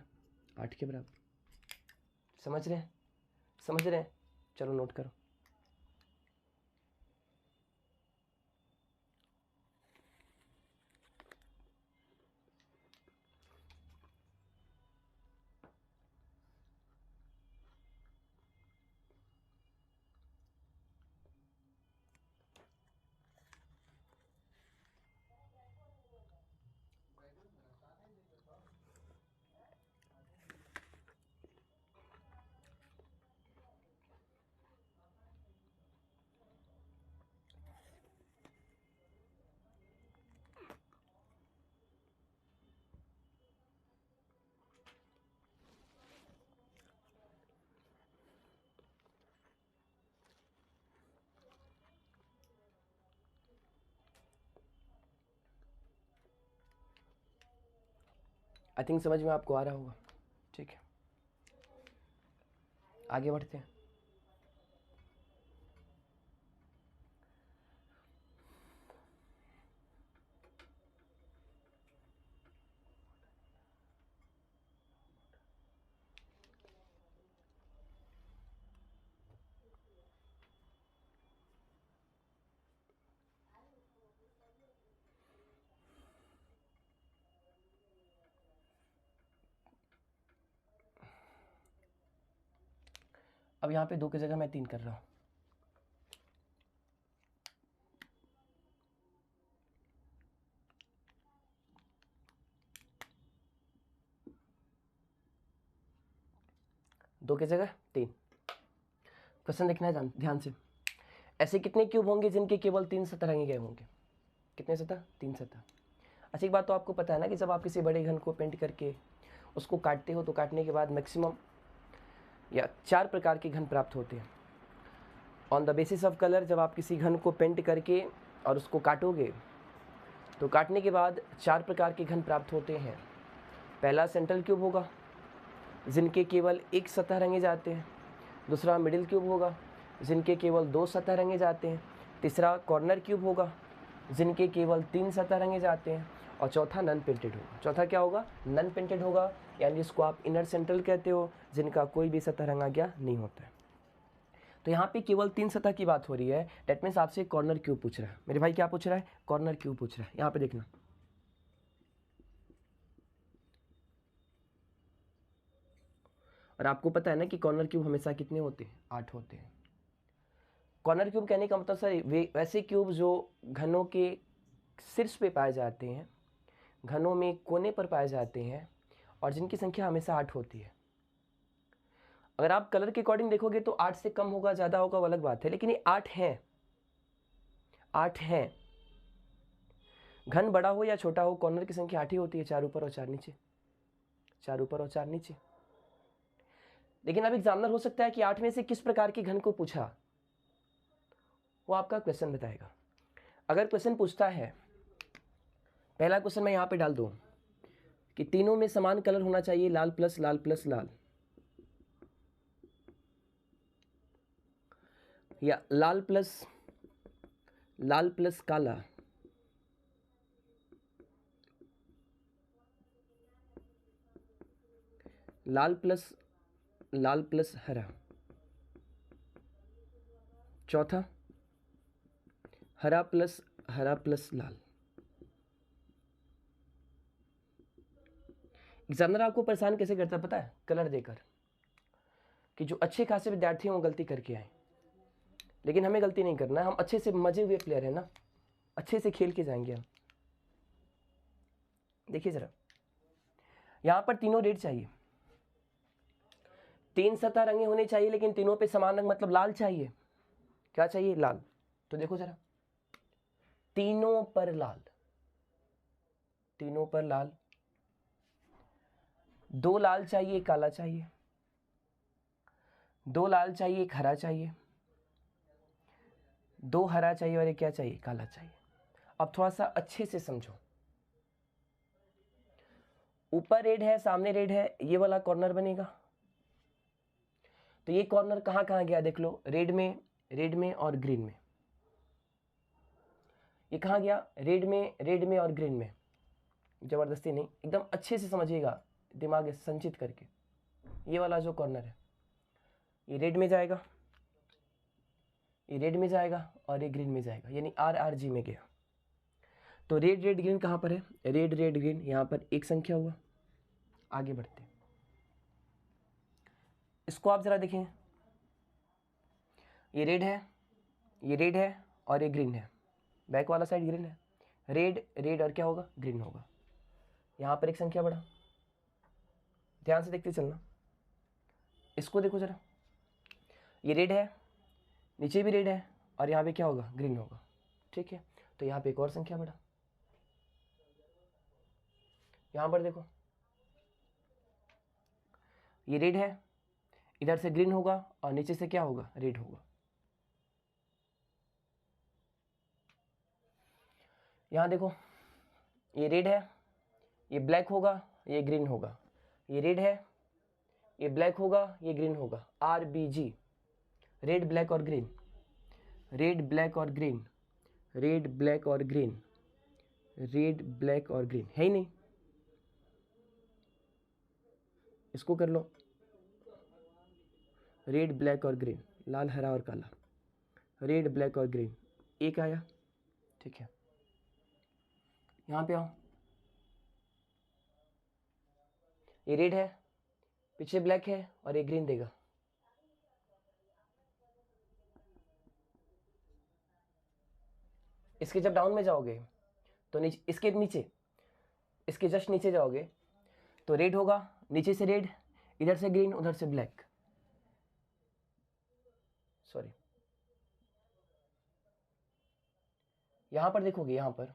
8 के बराबर। समझ रहे हैं, समझ रहे हैं, चलो नोट करो। आई थिंक समझ में आपको आ रहा होगा, ठीक है, आगे बढ़ते हैं। अब यहाँ पे 2 की जगह मैं 3 कर रहा हूँ। दो की जगह 3। क्वेश्चन देखना है ध्यान से, ऐसे कितने क्यूब होंगे जिनके केवल 3 सतह रंगे गए होंगे, कितने सतह, 3 सतह। अच्छा एक बात तो आपको पता है ना कि जब आप किसी बड़े घन को पेंट करके उसको काटते हो, तो काटने के बाद मैक्सिमम या 4 प्रकार के घन प्राप्त होते हैं। On the basis of colour, जब आप किसी घन को पेंट करके और उसको काटोगे, तो काटने के बाद 4 प्रकार के घन प्राप्त होते हैं। पहला सेंट्रल क्यूब होगा जिनके केवल एक सतह रंगे जाते हैं, दूसरा मिडिल क्यूब होगा जिनके केवल 2 सतह रंगे जाते हैं, तीसरा कॉर्नर क्यूब होगा जिनके केवल 3 सतह रंगे जाते हैं, और चौथा नन पेंटेड होगा। चौथा क्या होगा, नन पेंटेड होगा, यानी जिसको आप इनर सेंट्रल कहते हो, जिनका कोई भी सतह रंगा गया नहीं होता है। तो यहाँ पे केवल 3 सतह की बात हो रही है, डेट मीन्स आपसे कॉर्नर क्यूब पूछ रहा है। मेरे भाई क्या पूछ रहा है, कॉर्नर क्यूब पूछ रहा है। यहाँ पे देखना, और आपको पता है ना कि कॉर्नर क्यूब हमेशा कितने होते हैं, 8 होते हैं। कॉर्नर क्यूब कहने का मतलब सर वैसे क्यूब जो घनों के शीर्ष पे पाए जाते हैं, घनों में कोने पर पाए जाते हैं, और जिनकी संख्या हमेशा 8 होती है। अगर आप कलर के अकॉर्डिंग देखोगे तो 8 से कम होगा, ज़्यादा होगा, वो अलग बात है, लेकिन ये 8 हैं, 8 हैं। घन बड़ा हो या छोटा हो, कॉर्नर की संख्या 8 ही होती है, 4 ऊपर और 4 नीचे, 4 ऊपर और 4 नीचे। लेकिन अब एग्जामिनर हो सकता है कि 8 में से किस प्रकार के घन को पूछा, वो आपका क्वेश्चन बताएगा। अगर क्वेश्चन पूछता है, पहला क्वेश्चन मैं यहाँ पे डाल दूँ कि तीनों में समान कलर होना चाहिए, लाल प्लस लाल प्लस लाल, या लाल प्लस काला, लाल प्लस हरा, चौथा हरा प्लस लाल। एग्जामिनर आपको परेशान कैसे करता है पता है? कलर देकर, कि जो अच्छे खासे विद्यार्थी हैं वो गलती करके आए, लेकिन हमें गलती नहीं करना है। हम अच्छे से मजे हुए प्लेयर हैं ना, अच्छे से खेल के जाएंगे हम। देखिए जरा, यहां पर तीनों रेड चाहिए, 3 सतह रंगे होने चाहिए, लेकिन तीनों पे समान रंग, मतलब लाल चाहिए। क्या चाहिए? लाल। तो देखो जरा, तीनों पर लाल, तीनों पर लाल, 2 लाल चाहिए, एक काला चाहिए, 2 लाल चाहिए, एक हरा चाहिए, 2 हरा चाहिए और एक क्या चाहिए? काला चाहिए। अब थोड़ा सा अच्छे से समझो, ऊपर रेड है, सामने रेड है, ये वाला कॉर्नर बनेगा। तो ये कॉर्नर कहां कहां गया देख लो, रेड में और ग्रीन में। ये कहां गया? रेड में और ग्रीन में। जबरदस्ती नहीं, एकदम अच्छे से समझिएगा, दिमाग संचित करके। ये वाला जो कॉर्नर है, ये रेड में जाएगा, ये रेड में जाएगा और ये ग्रीन में जाएगा, यानी RRG में गया। तो रेड ग्रीन कहां पर है? रेड ग्रीन, यहां पर एक संख्या हुआ। आगे बढ़ते, इसको आप जरा देखें, ये रेड है और ये ग्रीन है, बैक वाला साइड ग्रीन है, रेड और क्या होगा? ग्रीन होगा। यहां पर एक संख्या बढ़ा, ध्यान से देखते चलना। इसको देखो जरा, ये रेड है, नीचे भी रेड है और यहां पे क्या होगा? ग्रीन होगा। ठीक है, तो यहां पे एक और संख्या बढ़ा। यहां पर देखो, ये रेड है, इधर से ग्रीन होगा और नीचे से क्या होगा? रेड होगा। यहां देखो, ये रेड है, ये ब्लैक होगा, ये ग्रीन होगा, ये रेड है, ये ब्लैक होगा, ये ग्रीन होगा। RBG, रेड ब्लैक और ग्रीन, रेड ब्लैक और ग्रीन, रेड ब्लैक और ग्रीन, रेड ब्लैक और ग्रीन, है ही नहीं। इसको कर लो, रेड ब्लैक और ग्रीन, लाल हरा और काला, रेड ब्लैक और ग्रीन, एक आया। ठीक है, यहां पे आओ, ये रेड है, पीछे ब्लैक है और ये ग्रीन देगा। इसके जब डाउन में जाओगे तो इसके जस्ट नीचे जाओगे तो रेड होगा, नीचे से रेड, इधर से ग्रीन, उधर से ब्लैक। सॉरी, यहां पर देखोगे, यहां पर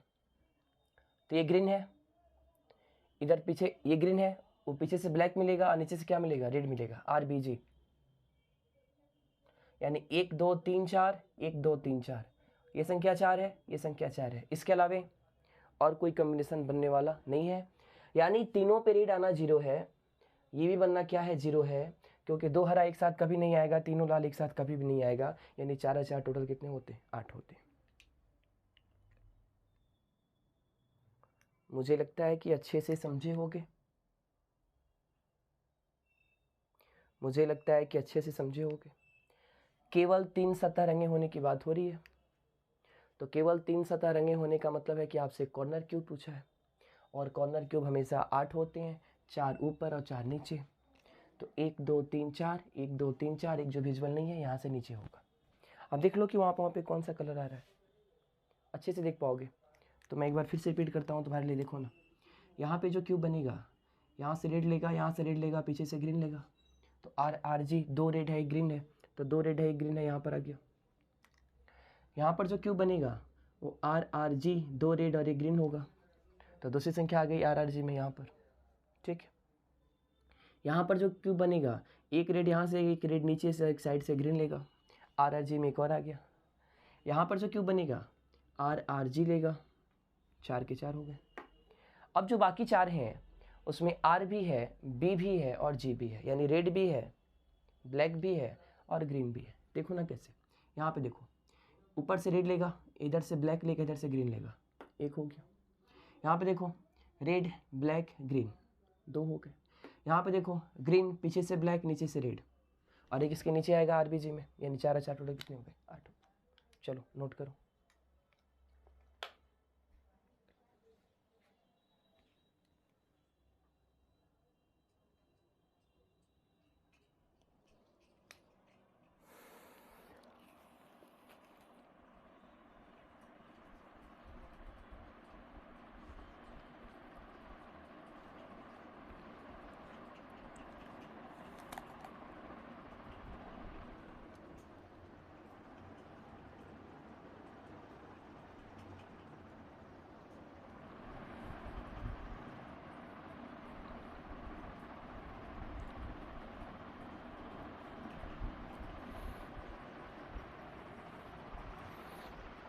तो ये ग्रीन है, इधर पीछे ये ग्रीन है, वो पीछे से ब्लैक मिलेगा और नीचे से क्या मिलेगा? रेड मिलेगा। RBG, यानी 1 2 3 4, 1 2 3 4, ये संख्या 4 है, ये संख्या 4 है। इसके अलावा और कोई कॉम्बिनेशन बनने वाला नहीं है, यानी तीनों पे रेड आना 0 है, ये भी बनना क्या है? 0 है, क्योंकि 2 हरा एक साथ कभी नहीं आएगा, तीनों लाल एक साथ कभी भी नहीं आएगा, यानी 4 4 टोटल कितने होते? 8 होते। मुझे लगता है कि अच्छे से समझे होगे, मुझे लगता है कि अच्छे से समझे होगे। केवल 3 सतह रंगे होने की बात हो रही है, तो केवल 3 सतह रंगे होने का मतलब है कि आपसे कॉर्नर क्यूब पूछा है, और कॉर्नर क्यूब हमेशा 8 होते हैं, 4 ऊपर और 4 नीचे। तो 1 2 3 4, 1 2 3 4, एक जो विजुअल नहीं है यहाँ से नीचे होगा। अब देख लो कि वहाँ पे कौन सा कलर आ रहा है, अच्छे से देख पाओगे। तो मैं एक बार फिर से रिपीट करता हूँ तुम्हारे लिए, देखो ना, यहाँ पे जो क्यूब बनेगा, यहाँ से रेड लेगा, यहाँ से रेड लेगा, पीछे से ग्रीन लेगा। तो RRG, 2 रेड है, एक ग्रीन है, तो 2 रेड है, एक ग्रीन है, यहाँ पर आ गया। यहाँ पर जो क्यूब बनेगा वो RRG, 2 रेड और एक ग्रीन होगा, तो दूसरी संख्या आ गई RRG में यहाँ पर। ठीक है, यहाँ पर जो क्यूब बनेगा, एक रेड यहाँ से, एक रेड नीचे से, एक साइड से ग्रीन लेगा, RRG में एक और आ गया। यहाँ पर जो क्यूब बनेगा RRG लेगा, 4 के 4 हो गए। अब जो बाकी 4 हैं उसमें R भी है, B भी है और G भी है, यानी रेड भी है, ब्लैक भी है और ग्रीन भी है। देखो ना कैसे, यहाँ पे देखो, ऊपर से रेड लेगा, इधर से ब्लैक लेगा, इधर से ग्रीन लेगा, एक हो गया। यहाँ पे देखो रेड ब्लैक ग्रीन, दो हो गए। यहाँ पे देखो ग्रीन, पीछे से ब्लैक, नीचे से रेड, और एक इसके नीचे आएगा आरबीजी में, यानी 4 4 टोटल कितने हो गए? 8। चलो नोट करो।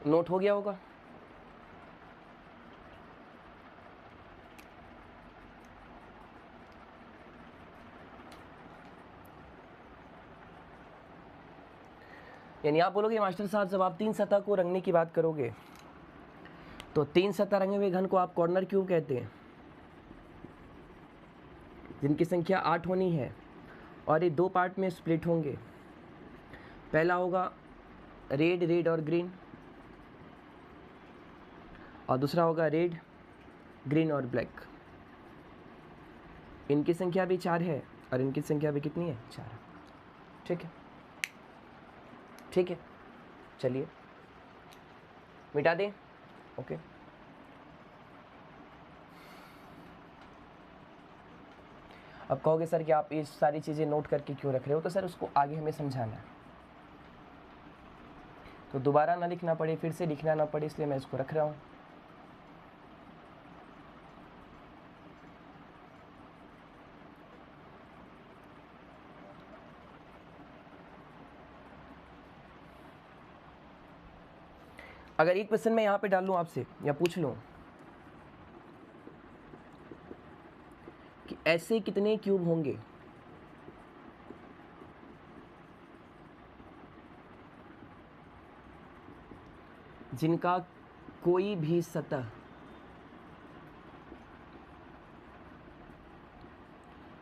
नोट हो गया होगा। यानी आप बोलोगे मास्टर साहब जब आप 3 सतह को रंगने की बात करोगे तो 3 सतह रंगे हुए घन को आप कॉर्नर क्यूब कहते हैं, जिनकी संख्या 8 होनी है, और ये 2 पार्ट में स्प्लिट होंगे। पहला होगा रेड रेड और ग्रीन, और दूसरा होगा रेड ग्रीन और ब्लैक। इनकी संख्या भी 4 है और इनकी संख्या भी कितनी है? 4। ठीक है, ठीक है, चलिए मिटा दें। ओके, अब कहोगे सर कि आप ये सारी चीज़ें नोट करके क्यों रख रहे हो? तो सर उसको आगे हमें समझाना है, तो दोबारा ना लिखना पड़े, फिर से लिखना ना पड़े, इसलिए मैं इसको रख रहा हूँ। अगर एक क्वेश्चन मैं यहाँ पे डाल लूँ आपसे या पूछ लूँ कि ऐसे कितने क्यूब होंगे जिनका कोई भी सतह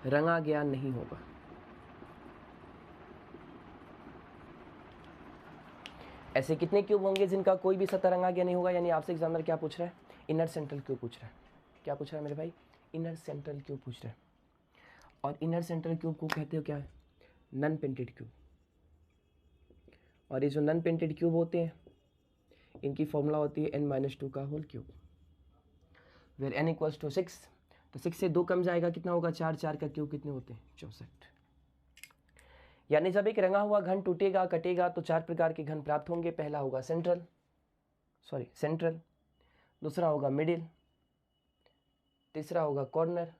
रंगा गया नहीं होगा? ऐसे कितने क्यूब होंगे जिनका कोई भी सतह रंगा गया नहीं होगा? यानी आपसे एग्जामिनर क्या पूछ रहा है? इनर सेंट्रल क्यूब पूछ रहा है। क्या पूछ रहा है मेरे भाई? इनर सेंट्रल क्यूब पूछ रहा है। और इनर सेंट्रल क्यूब को कहते हो क्या है? Non painted cube. और ये जो नन पेंटेड क्यूब होते हैं इनकी फॉर्मूला होती है n-2 का whole cube, where n equals to 6। तो 6 से 2 कम जाएगा, कितना होगा? 4। 4 का क्यूब कितने होते हैं? 64। यानी जब एक रंगा हुआ घन टूटेगा कटेगा तो 4 प्रकार के घन प्राप्त होंगे। पहला होगा सेंट्रल, दूसरा होगा मिडिल, तीसरा होगा कॉर्नर,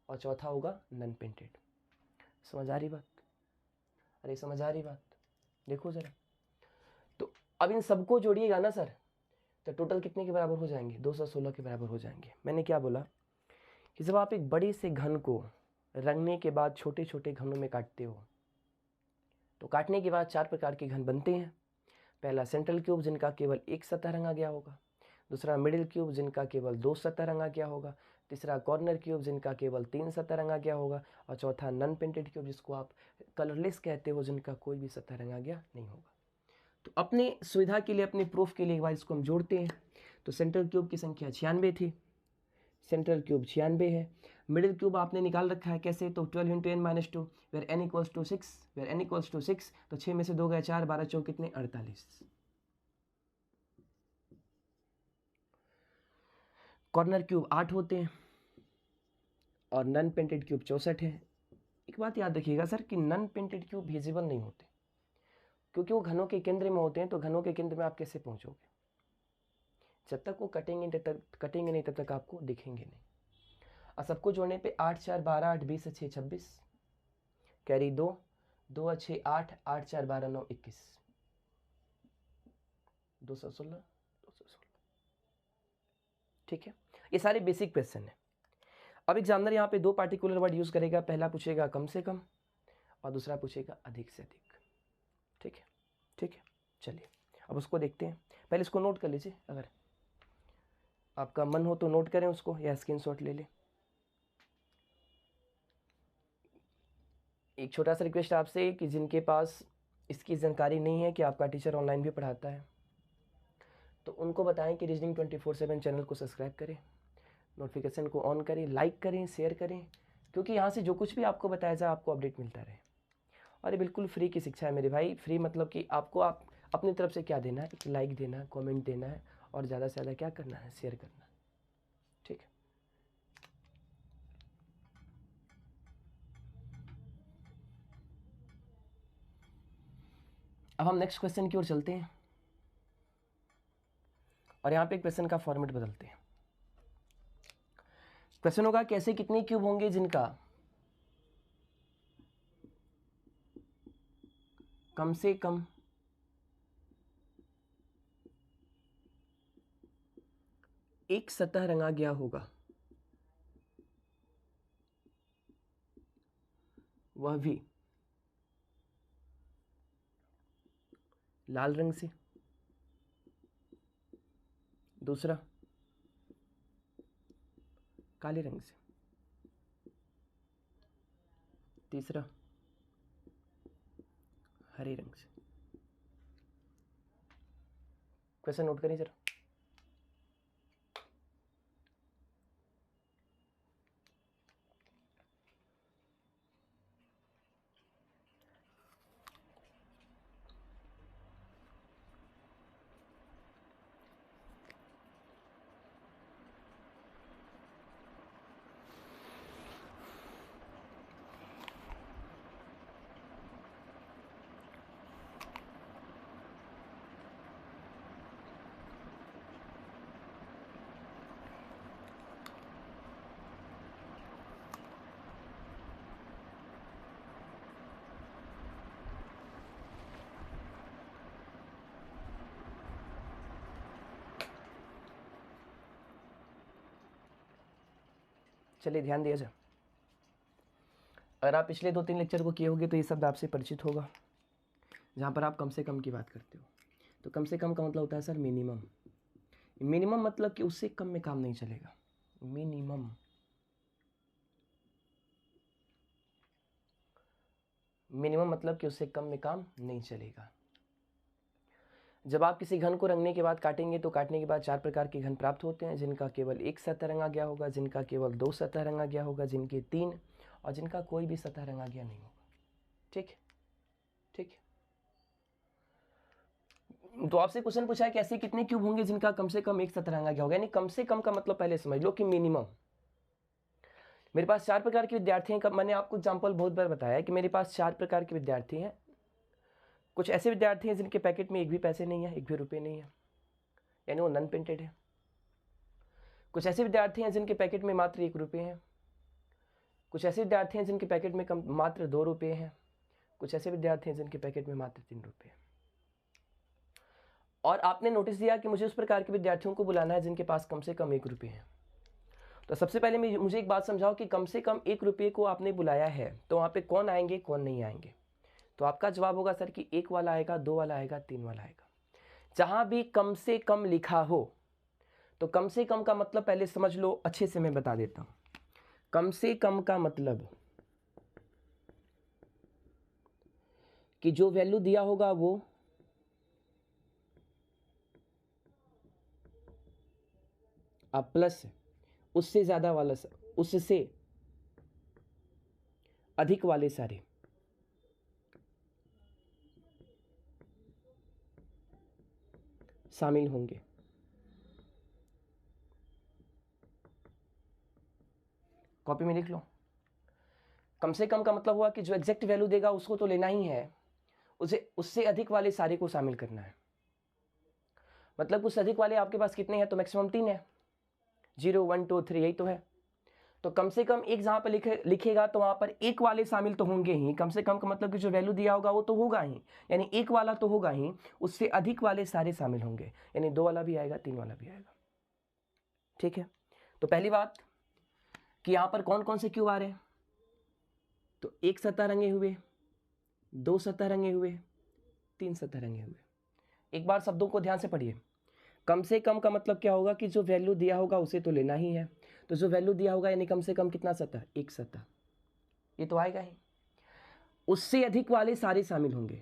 और चौथा होगा नन पेंटेड। समझ आ रही बात? अरे समझ आ रही बात? देखो जरा, तो अब इन सबको जोड़िएगा ना सर, तो टोटल कितने के बराबर हो जाएंगे? 216 के बराबर हो जाएंगे। मैंने क्या बोला कि जब आप एक बड़े से घन को रंगने के बाद छोटे छोटे घनों में काटते हो तो काटने के बाद 4 प्रकार के घन बनते हैं। पहला सेंट्रल क्यूब जिनका केवल एक सतह रंगा गया होगा, दूसरा मिडिल क्यूब जिनका केवल 2 सतह रंगा गया होगा, तीसरा कॉर्नर क्यूब जिनका केवल 3 सतह रंगा गया होगा, और चौथा नन पेंटेड क्यूब जिसको आप कलरलेस कहते हो, जिनका कोई भी सतह रंगा गया नहीं होगा। तो अपने सुविधा के लिए, अपने प्रूफ के लिए एक बार इसको हम जोड़ते हैं। तो सेंट्रल क्यूब की संख्या 96 थी, सेंट्रल क्यूब 96 है। मिडिल क्यूब आपने निकाल रखा है कैसे? तो 12 × n-2, where n equals to 6, where n equals to 6, तो 6 में से 2 गए 4, 12 चौक कितने? 48। कॉर्नर क्यूब 8 होते हैं और नन पेंटेड क्यूब 64 है। एक बात याद रखिएगा सर कि नन पेंटेड क्यूब विजिबल नहीं होते, क्योंकि वो घनों के केंद्र में होते हैं। तो घनों के केंद्र में आप कैसे पहुंचोगे? जब तक वो कटेंगे नहीं तब तक आपको दिखेंगे नहीं। और सबको जोड़ने पे 8 4 12 8 20 6 26, कैरी 2 2 6 8 8 4 12 9 21, 216। ठीक है, ये सारे बेसिक क्वेश्चन है। अब एग्जामिनर यहाँ पे 2 पार्टिकुलर वर्ड यूज करेगा। पहला पूछेगा कम से कम और दूसरा पूछेगा अधिक से अधिक। ठीक है, ठीक है, चलिए अब उसको देखते हैं। पहले इसको नोट कर लीजिए, अगर आपका मन हो तो नोट करें उसको या स्क्रीनशॉट ले लें। एक छोटा सा रिक्वेस्ट आपसे कि जिनके पास इसकी जानकारी नहीं है कि आपका टीचर ऑनलाइन भी पढ़ाता है, तो उनको बताएं कि रीजनिंग 24/7 चैनल को सब्सक्राइब करें, नोटिफिकेशन को ऑन करें, लाइक करें, शेयर करें, क्योंकि यहाँ से जो कुछ भी आपको बताया जाए आपको अपडेट मिलता रहे। और ये बिल्कुल फ्री की शिक्षा है मेरे भाई। फ्री मतलब कि आपको आप अपनी तरफ से क्या देना है, एक लाइक देना है, कमेंट देना है, और ज़्यादा से ज़्यादा क्या करना है, शेयर करना है। ठीक है, अब हम नेक्स्ट क्वेश्चन की ओर चलते हैं, और यहाँ पे क्वेश्चन का फॉर्मेट बदलते हैं। क्वेश्चन होगा कि ऐसे कितने क्यूब होंगे जिनका कम से कम एक सतह रंगा गया होगा, वह भी लाल रंग से। दूसरा काले रंग से। तीसरा हरे रंग से। क्वेश्चन नोट करिए जरा। चलिए ध्यान दिया जाए। अगर आप पिछले 2-3 लेक्चर को किए होंगे तो ये शब्द आपसे परिचित होगा, जहाँ पर आप कम से कम की बात करते हो। तो कम से कम का मतलब होता है सर मिनिमम। मिनिमम मतलब कि उससे कम में काम नहीं चलेगा। मिनिमम मतलब कि उससे कम में काम नहीं चलेगा। जब आप किसी घन को रंगने के बाद काटेंगे तो काटने के बाद 4 प्रकार के घन प्राप्त होते हैं, जिनका केवल एक सतह रंगा गया होगा, जिनका केवल 2 सतह रंगा गया होगा, जिनके 3, और जिनका कोई भी सतह रंगा गया नहीं होगा। ठीक है, ठीक है। तो आपसे क्वेश्चन पूछा है कि ऐसे कितने क्यूब होंगे जिनका कम से कम एक सतह रंगा गया होगा, यानी कम से कम का मतलब पहले समझ लो कि मिनिमम। मेरे पास 4 प्रकार के विद्यार्थी हैं। मैंने आपको एग्जाम्पल बहुत बार बताया है कि मेरे पास 4 प्रकार के विद्यार्थी हैं। कुछ ऐसे विद्यार्थी हैं जिनके पैकेट में एक भी पैसे नहीं है, एक भी रुपये नहीं है, यानी वो नॉन प्रिंटेड है। कुछ ऐसे विद्यार्थी हैं जिनके पैकेट में मात्र 1 रुपये हैं। कुछ ऐसे विद्यार्थी हैं जिनके पैकेट में मात्र 2 रुपये हैं। कुछ ऐसे विद्यार्थी हैं जिनके पैकेट में मात्र 3 रुपये हैं। और आपने नोटिस दिया कि मुझे उस प्रकार के विद्यार्थियों को बुलाना है जिनके पास कम से कम 1 रुपये है। तो सबसे पहले मुझे एक बात समझाओ कि कम से कम 1 रुपये को आपने बुलाया है तो वहाँ पे कौन आएंगे, कौन नहीं आएंगे। तो आपका जवाब होगा सर कि 1 वाला आएगा, 2 वाला आएगा, 3 वाला आएगा। जहाँ भी कम से कम लिखा हो तो कम से कम का मतलब पहले समझ लो, अच्छे से मैं बता देता हूँ। कम से कम का मतलब कि जो वैल्यू दिया होगा वो अब प्लस उससे ज़्यादा वाला, उससे अधिक वाले सारे शामिल होंगे। कॉपी में लिख लो। कम से कम का मतलब हुआ कि जो एग्जैक्ट वैल्यू देगा उसको तो लेना ही है, उसे उससे अधिक वाले सारे को शामिल करना है। मतलब उससे अधिक वाले आपके पास कितने हैं, तो मैक्सिमम 3 है, 0, 1, 2, 3, यही तो है। तो कम से कम एक जहाँ पर लिखेगा तो वहाँ पर 1 वाले शामिल तो होंगे ही। कम से कम का मतलब कि जो वैल्यू दिया होगा वो तो होगा ही, यानी 1 वाला तो होगा ही, उससे अधिक वाले सारे शामिल होंगे, यानी 2 वाला भी आएगा, 3 वाला भी आएगा। ठीक है। तो पहली बात कि यहाँ पर कौन कौन से क्यूब आ रहे हैं, तो 1 सतह रंगे हुए, 2 सतह रंगे हुए, 3 सतह रंगे हुए। एक बार शब्दों को ध्यान से पढ़िए। कम से कम का मतलब क्या होगा कि जो वैल्यू दिया होगा उसे तो लेना ही है। तो जो वैल्यू दिया होगा यानी कम से कम कितना सतह, एक सतह, ये तो आएगा ही। उससे अधिक वाले सारे शामिल होंगे।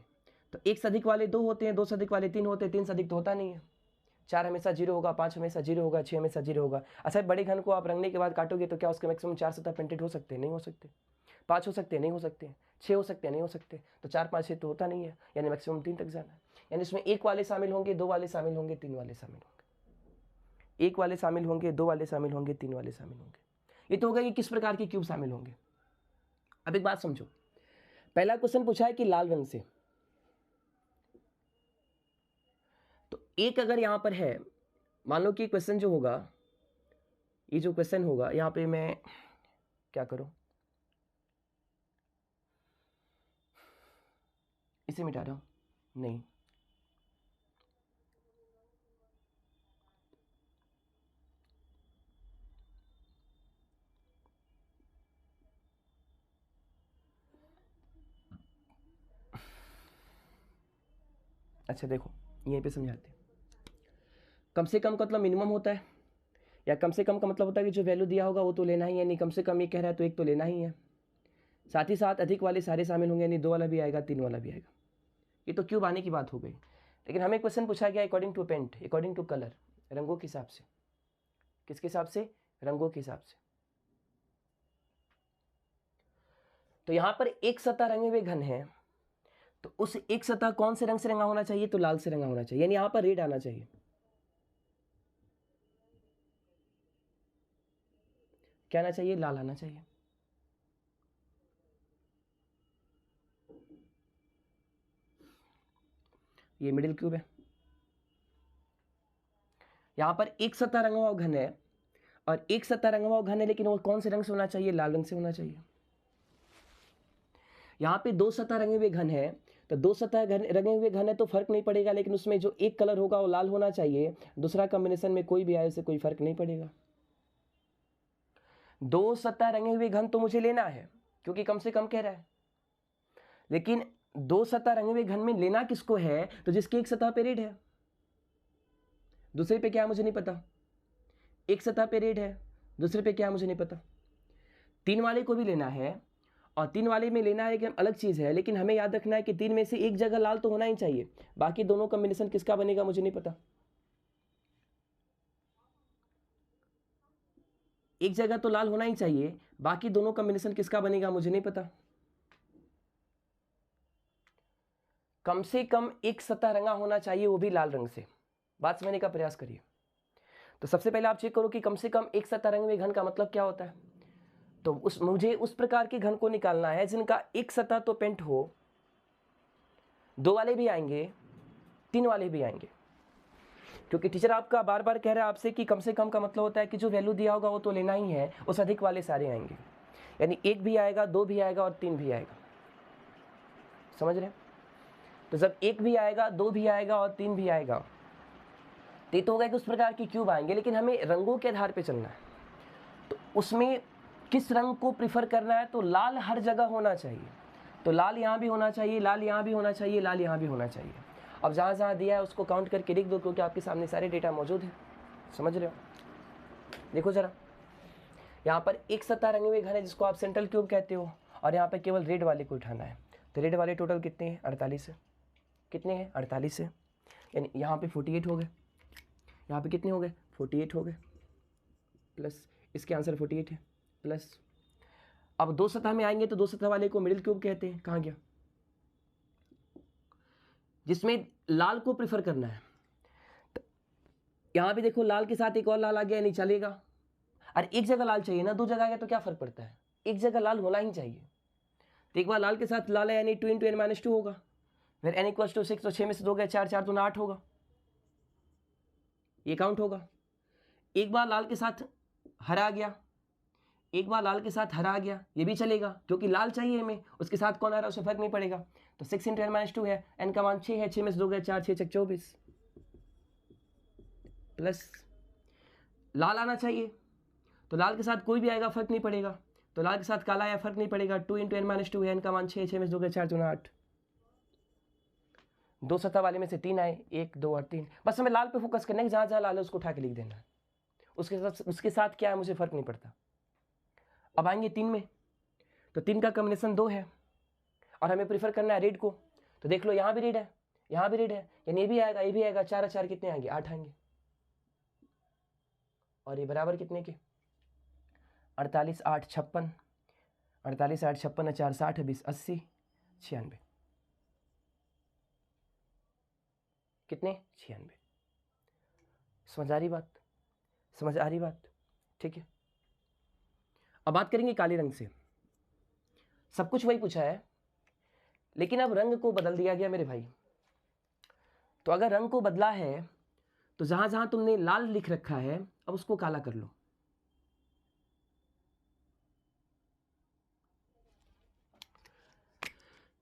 तो 1 से अधिक वाले 2 होते हैं, 2 से अधिक वाले 3 होते हैं, 3 से अधिक तो होता नहीं है। 4 हमेशा 0 होगा, 5 हमेशा 0 होगा, 6 हमेशा 0 होगा। अच्छा, बड़े घन को आप रंगने के बाद काटोगे तो क्या उसके मैक्सिमम 4 सतह प्रिंटेड हो सकते हैं? नहीं हो सकते। 5 हो सकते हैं? नहीं हो सकते। 6 हो सकते हैं? नहीं हो सकते। तो 4 5 6 तो होता नहीं है, यानी मैक्सिमम 3 तक जाना है। यानी इसमें 1 वाले शामिल होंगे, 2 वाले शामिल होंगे, 3 वाले शामिल होंगे। 1 वाले शामिल होंगे, 2 वाले शामिल होंगे, 3 वाले शामिल होंगे। ये तो होगा कि किस प्रकार के क्यूब शामिल होंगे। अब एक बात समझो, पहला क्वेश्चन पूछा है कि लाल रंग से, तो एक अगर यहां पर है, मान लो कि क्वेश्चन जो होगा, ये जो क्वेश्चन होगा, यहां पे मैं क्या करूं, इसे मिटा रहा हूं, नहीं, अच्छा देखो यहीं पे समझाते हैं। कम से कम का मतलब मिनिमम होता है, या कम से कम का मतलब होता है कि जो वैल्यू दिया होगा वो तो लेना ही है, यानी कम से कम ये कह रहा है तो एक तो लेना ही है। साथ ही साथ अधिक वाले सारे शामिल होंगे, यानी 2 वाला भी आएगा, 3 वाला भी आएगा। ये तो क्यूब आने की बात हो गई। लेकिन हमें क्वेश्चन पूछा गया according to paint, according to colour, रंगों के हिसाब से। किसके हिसाब से? रंगों के हिसाब से। तो यहां पर एक सतह रंगे हुए घन है, तो उस एक सतह कौन से रंग से रंगा होना चाहिए? तो लाल से रंगा होना चाहिए, यानी यहां पर रेड आना चाहिए। क्या आना चाहिए? लाल आना चाहिए। ये मिडिल क्यूब है, यहां पर एक सतह रंगा हुआ घन है, और एक सतह रंगा हुआ घन है, लेकिन वो कौन से रंग से होना चाहिए? लाल रंग से होना चाहिए। यहां पे 2 सतह रंगे हुए घन है, तो 2 सतह रंगे हुए घन है तो फर्क नहीं पड़ेगा, लेकिन उसमें जो एक कलर होगा वो लाल होना चाहिए, दूसरा कॉम्बिनेशन में कोई भी आए उससे कोई फर्क नहीं पड़ेगा। 2 सतह रंगे हुए घन तो मुझे लेना है, क्योंकि कम से कम कह रहा है, लेकिन 2 सतह रंगे हुए घन में लेना किसको है? तो जिसकी एक सतह पे रेड है, दूसरे पे क्या मुझे नहीं पता। एक सतह पे रेड है, दूसरे पे क्या मुझे नहीं पता। 3 वाले को भी लेना है, और 3 वाले में लेना है कि अलग चीज़ है, लेकिन हमें याद रखना है कि 3 में से एक जगह लाल तो होना ही चाहिए, बाकी दोनों कॉम्बिनेशन किसका बनेगा मुझे नहीं पता। एक जगह तो लाल होना ही चाहिए, बाकी दोनों कॉम्बिनेशन किसका बनेगा मुझे नहीं पता। कम से कम एक सतह रंगा होना चाहिए, वो भी लाल रंग से। बात समझने का प्रयास करिए। तो सबसे पहले आप चेक करो कि कम से कम एक सतह रंगे हुए घन का मतलब क्या होता है। तो मुझे उस प्रकार के घन को निकालना है जिनका एक सतह तो पेंट हो, 2 वाले भी आएंगे, 3 वाले भी आएंगे, क्योंकि टीचर आपका बार बार कह रहा है आपसे कि कम से कम का मतलब होता है कि जो वैल्यू दिया होगा वो तो लेना ही है, उस अधिक वाले सारे आएंगे, यानी 1 भी आएगा, 2 भी आएगा और 3 भी आएगा। समझ रहे हैं? तो जब 1 भी आएगा, 2 भी आएगा और 3 भी आएगा, तो होगा कि उस प्रकार की क्यूब आएंगे, लेकिन हमें रंगों के आधार पर चलना है। तो उसमें किस रंग को प्रिफर करना है? तो लाल हर जगह होना चाहिए, तो लाल यहाँ भी होना चाहिए, लाल यहाँ भी होना चाहिए, लाल यहाँ भी होना चाहिए। अब जहाँ जहाँ दिया है उसको काउंट करके लिख दो, क्योंकि आपके सामने सारे डेटा मौजूद है। समझ रहे हो? देखो जरा, यहाँ पर एक सतह रंगे हुए घन है जिसको आप सेंट्रल क्यूब कहते हो, और यहाँ पर केवल रेड वाले को उठाना है। तो रेड वाले टोटल कितने हैं? 48 है। कितने हैं? 48 है, यानी यहाँ पे 48 हो गए, यहाँ पे कितने हो गए? 48 हो गए, प्लस इसके आंसर 48 है, प्लस अब 2 सतह में आएंगे तो 2 सतह वाले को मिडिल क्यूब कहते हैं। कहाँ गया? जिसमें लाल को प्रिफर करना है। तो यहां भी देखो लाल के साथ एक और लाल आ गया, नहीं चलेगा। अरे एक जगह लाल चाहिए ना, 2 जगह आ गया तो क्या फर्क पड़ता है? एक जगह लाल होना ही चाहिए। तो एक बार लाल के साथ लाल है, यानी 2 × n-2 होगा, फिर n = 6, तो 6 में से 2 गए 4, 4 दूना 8 होगा, ये काउंट होगा। एक बार लाल के साथ हरा आ गया, एक बार लाल के साथ हरा आ गया, ये भी चलेगा, क्योंकि लाल चाहिए हमें, उसके साथ कौन आ रहा है उससे फर्क नहीं पड़ेगा। तो 6 × n-2 है, n का मान 6 है, 6 में से 2 गए 4, 6 × 24, प्लस लाल आना चाहिए, तो लाल के साथ कोई भी आएगा फर्क नहीं पड़ेगा, तो लाल के साथ काला आया फर्क नहीं पड़ेगा। 2 × n-2 है, n का मान 6, 6 में से 2 गए 4 दूना 8, 2 सतह वाले में से 3 आए, 1 2 और 3। बस हमें लाल पे फोकस करना है, जहाँ जहाँ लाल है उसको उठा के लिख देना है, उसके साथ क्या है मुझे फर्क नहीं पड़ता। अब आएंगे 3 में, तो 3 का कॉम्बिनेशन 2 है और हमें प्रीफर करना है रेड को। तो देख लो यहाँ भी रेड है, यहाँ भी रेड है, यानी ये भी आएगा, ये भी आएगा। 4 और 4 कितने आएंगे? 8 आएंगे। और ये बराबर कितने के? 48 8 56, 48 8 56 4 60 20 80 96। कितने? 96। समझ आ रही बात? समझ आ रही बात? ठीक है। अब बात करेंगे काले रंग से। सब कुछ वही पूछा है, लेकिन अब रंग को बदल दिया गया मेरे भाई। तो अगर रंग को बदला है तो जहां जहां तुमने लाल लिख रखा है अब उसको काला कर लो।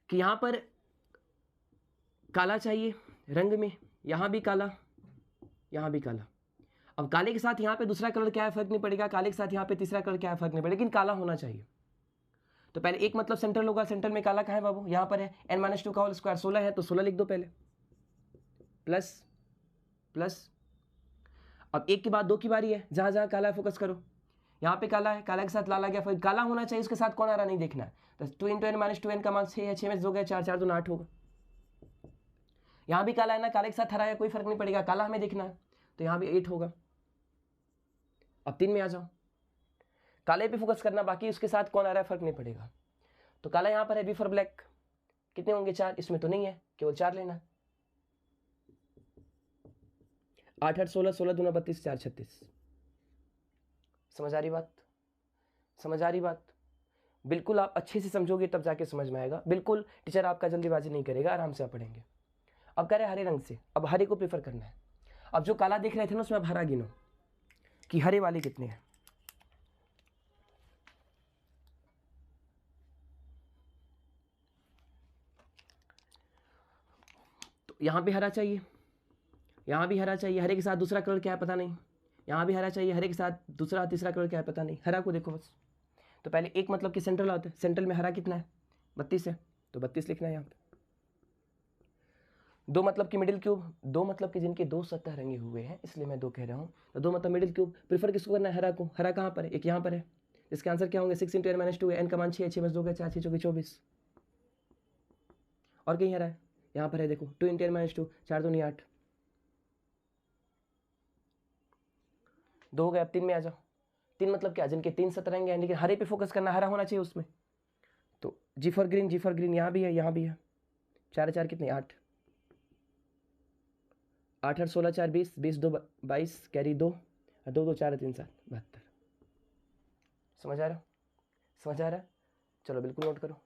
कि यहां पर काला चाहिए रंग में, यहां भी काला, यहां भी काला। अब काले के साथ यहां पे दूसरा कलर क्या है फर्क नहीं पड़ेगा, काले के साथ यहां पे तीसरा कलर क्या है फर्क नहीं पड़ेगा, लेकिन काला होना चाहिए। तो पहले एक मतलब सेंट्रल होगा, सेंट्रल में काला कहाँ है बाबू? यहां पर है। n-2 का होल स्क्वायर 16 है, तो 16 लिख दो पहले, प्लस प्लस। अब एक के बाद 2 की बारी है, जहां जहां काला है फोकस करो। यहाँ पे काला है, काला के साथ लाल आ गया, फिर काला होना चाहिए, उसके साथ कौन आ रहा नहीं देखना है। तो 2 × n-2 n का मान 6 है, 6 में 2 गए 4 4 2 8 होगा। यहाँ भी काला है ना, काले के साथ हरा है, कोई फर्क नहीं पड़ेगा, काला हमें देखना है, तो यहाँ भी 8 होगा। अब 3 में आ जाओ, काले पे फोकस करना, बाकी उसके साथ कौन आ रहा है फर्क नहीं पड़ेगा। तो काला यहाँ पर है, बी फॉर ब्लैक, कितने होंगे? 4। इसमें तो नहीं है, केवल 4 लेना। 8 8 16 16 2 32 4 36। समझ आ रही बात? समझ आ रही बात? बिल्कुल आप अच्छे से समझोगे तब जाके समझ में आएगा। बिल्कुल टीचर आपका जल्दीबाजी नहीं करेगा, आराम से आप पढ़ेंगे। अब कह रहे हरे रंग से, अब हरे को प्रेफर करना है। अब जो काला देख रहे थे ना उसमें अब हरा गिनो कि हरे वाले कितने हैं। तो यहाँ भी हरा चाहिए, यहाँ भी हरा चाहिए, हरे के साथ दूसरा कलर क्या है पता नहीं, यहाँ भी हरा चाहिए, हरे के साथ दूसरा तीसरा कलर क्या है पता नहीं। हरा को देखो बस। तो पहले एक मतलब कि सेंट्रल आता है, सेंट्रल में हरा कितना है? 32 है, तो 32 लिखना है यहाँ पे। 2 मतलब कि मिडिल क्यूब, 2 मतलब कि जिनके 2 सतह रंगे हुए हैं, इसलिए मैं 2 कह रहा हूँ। तो 2 मतलब मिडिल क्यूब, प्रीफर किसको करना है? हरा को। हरा कहाँ पर है? एक यहाँ पर है, इसके आंसर क्या होंगे? 6 × n-2 है, n का मान 6 है, 6 में 2 गए 4 6 चौके 24। और कहीं हरा है? यहाँ पर है, देखो 2 × n-2 4 2 8 2 हो गए। अब 3 में आ जाओ। 3 मतलब क्या? जिनके 3 सतह रंगे हैं, लेकिन हरे पे फोकस करना, हरा होना चाहिए उसमें। तो G for green, G for green यहाँ भी है, यहाँ भी है। 4 4 कितने? 8 8 8 16 4 20 20 2 22 कैरी 2 2 2 4 3 7 72। समझ आ रहा? समझ आ रहा? चलो बिल्कुल नोट करो।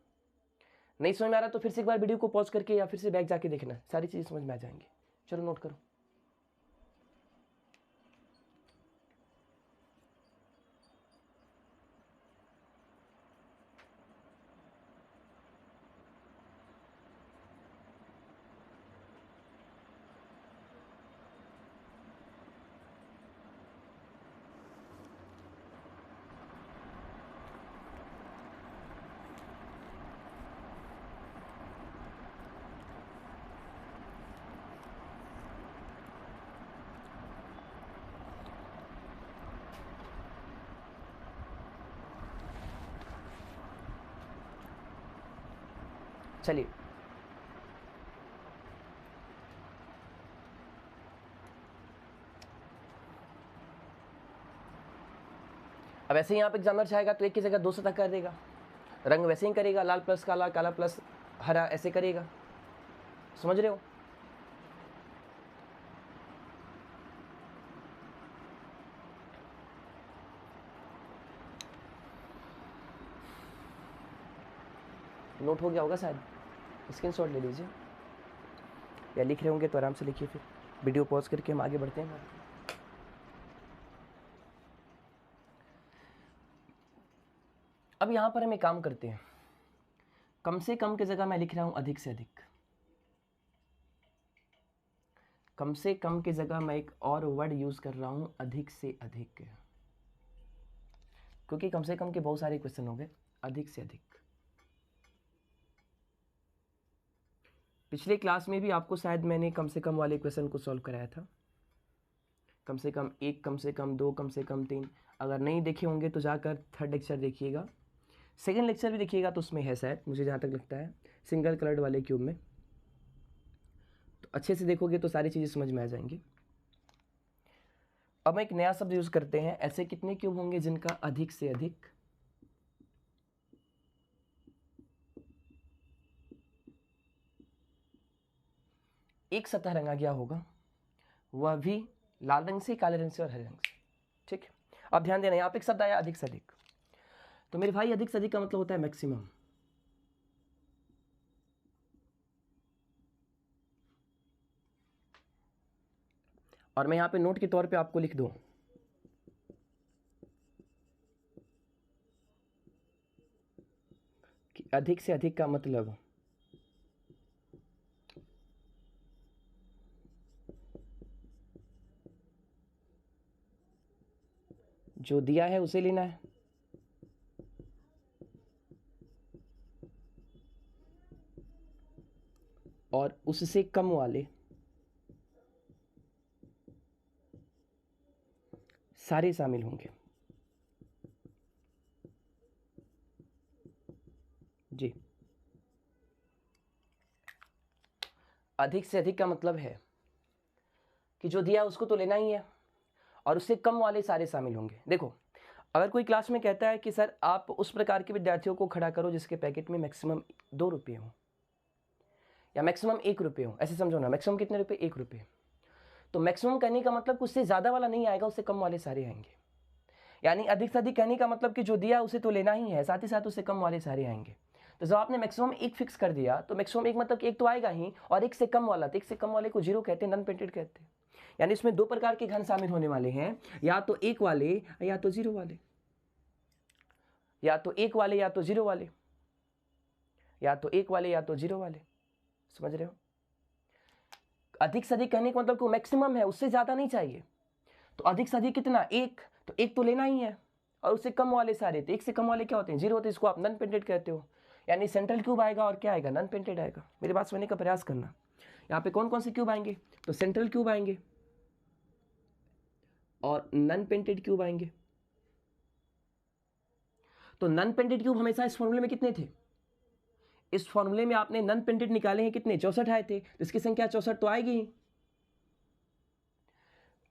नहीं समझ में आ रहा तो फिर से एक बार वीडियो को पॉज करके या फिर से बैक जाके देखना, सारी चीज़ें समझ में आ जाएंगी। चलो नोट करो। चलिए अब ऐसे ही यहाँ पे एग्जामिनर चाहेगा तो एक की जगह 2 सतह कर देगा, रंग वैसे ही करेगा, लाल प्लस काला, काला प्लस हरा, ऐसे करेगा। समझ रहे हो? नोट हो गया होगा शायद, स्क्रीनशॉट ले लीजिए, या लिख रहे होंगे तो आराम से लिखिए, फिर वीडियो पॉज करके हम आगे बढ़ते हैं। अब यहाँ पर हम एक काम करते हैं, कम से कम की जगह मैं लिख रहा हूँ अधिक से अधिक। कम से कम की जगह मैं एक और वर्ड यूज कर रहा हूँ, अधिक से अधिक, क्योंकि कम से कम के बहुत सारे क्वेश्चन हो गए। अधिक से अधिक, पिछले क्लास में भी आपको शायद मैंने कम से कम वाले क्वेश्चन को सॉल्व कराया था, कम से कम 1, कम से कम 2, कम से कम 3। अगर नहीं देखे होंगे तो जाकर थर्ड लेक्चर देखिएगा, सेकंड लेक्चर भी देखिएगा, तो उसमें है शायद, मुझे जहाँ तक लगता है, सिंगल कलर्ड वाले क्यूब में। तो अच्छे से देखोगे तो सारी चीज़ें समझ में आ जाएंगी। अब एक नया शब्द यूज़ करते हैं, ऐसे कितने क्यूब होंगे जिनका अधिक से अधिक एक सतह रंगा गया होगा, वह भी लाल रंग से, काले रंग से और हरे रंग से। ठीक है, अब ध्यान देना, यहाँ पे एक शब्द आया अधिक से अधिक। तो मेरे भाई अधिक से अधिक का मतलब होता है मैक्सिमम। और मैं यहाँ पे नोट के तौर पे आपको लिख दूं कि अधिक से अधिक का मतलब जो दिया है उसे लेना है, और उससे कम वाले सारे शामिल होंगे। जी, अधिक से अधिक का मतलब है कि जो दिया उसको तो लेना ही है, और उससे कम वाले सारे शामिल होंगे। देखो, अगर कोई क्लास में कहता है कि सर आप उस प्रकार के विद्यार्थियों को खड़ा करो जिसके पैकेट में मैक्सिमम 2 रुपये हो या मैक्सिमम 1 रुपये हो, ऐसे समझो ना, मैक्सिमम कितने रुपये, 1 रुपये। तो मैक्सिमम कहने का मतलब उससे ज़्यादा वाला नहीं आएगा, उससे कम वाले सारे आएंगे। यानी अधिक से अधिक कहने का मतलब कि जो दिया उसे तो लेना ही है, साथ ही साथ उससे कम वाले सारे आएंगे। तो जब आपने मैक्सिमम 1 फिक्स कर दिया तो मैक्सिमम 1 मतलब कि 1 तो आएगा ही, और 1 से कम वाला, तो 1 से कम वाले को 0 कहते हैं, नॉन पेंटेड कहते हैं। यानी इसमें 2 प्रकार के घन शामिल होने वाले हैं, या तो 1 वाले या तो 0 वाले, या तो 1 वाले या तो 0 वाले, या तो 1 वाले या तो 0 वाले। समझ रहे हो? अधिक से अधिक कहने का मतलब को मैक्सिमम है, उससे ज़्यादा नहीं चाहिए। तो अधिक से अधिक कितना, 1, तो 1 तो लेना ही है, और उससे कम वाले सारे, तो 1 से कम वाले क्या होते हैं, 0 होते हैं, इसको आप नॉन पेंटेड कहते हो। यानी सेंट्रल क्यूब आएगा और क्या आएगा, नॉन पेंटेड आएगा। मेरी बात सुनने का प्रयास करना। यहाँ पे कौन कौन से क्यूब आएंगे, तो सेंट्रल क्यूब आएंगे और नॉन पेंटेड क्यूब आएंगे। तो नॉन पेंटेड क्यूब हमेशा इस फॉर्मूले में कितने थे, इस फॉर्मूले में आपने नॉन पेंटेड निकाले हैं कितने, 64 आए थे, तो इसकी संख्या 64 तो आएगी ही।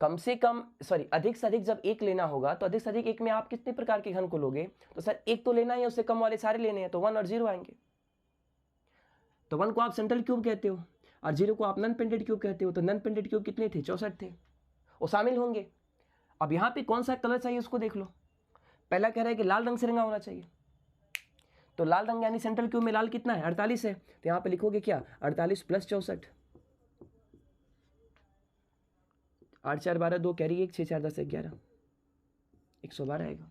कम से कम, सॉरी, अधिक से अधिक जब 1 लेना होगा तो अधिक से अधिक 1 में आप कितने प्रकार के घन को लोगे, तो सर 1 तो लेना ही है, उससे कम वाले सारे लेने हैं, तो 1 और 0 आएंगे। तो 1 को आप सेंट्रल क्यूब कहते हो और 0 को आप नॉन पेंटेड क्यूब कहते हो। तो नॉन पेंटेड क्यूब कितने थे, 64 थे, वो शामिल होंगे। अब यहाँ पे कौन सा कलर चाहिए उसको देख लो। पहला कह रहा है कि लाल रंग से रंगा होना चाहिए, तो लाल रंग यानी सेंट्रल क्यूब में लाल कितना है, 48 है, तो यहाँ पे लिखोगे क्या, 48 + 64, 8 4 12, 2 कैरी 1, 6 4 10 11, 112 आएगा।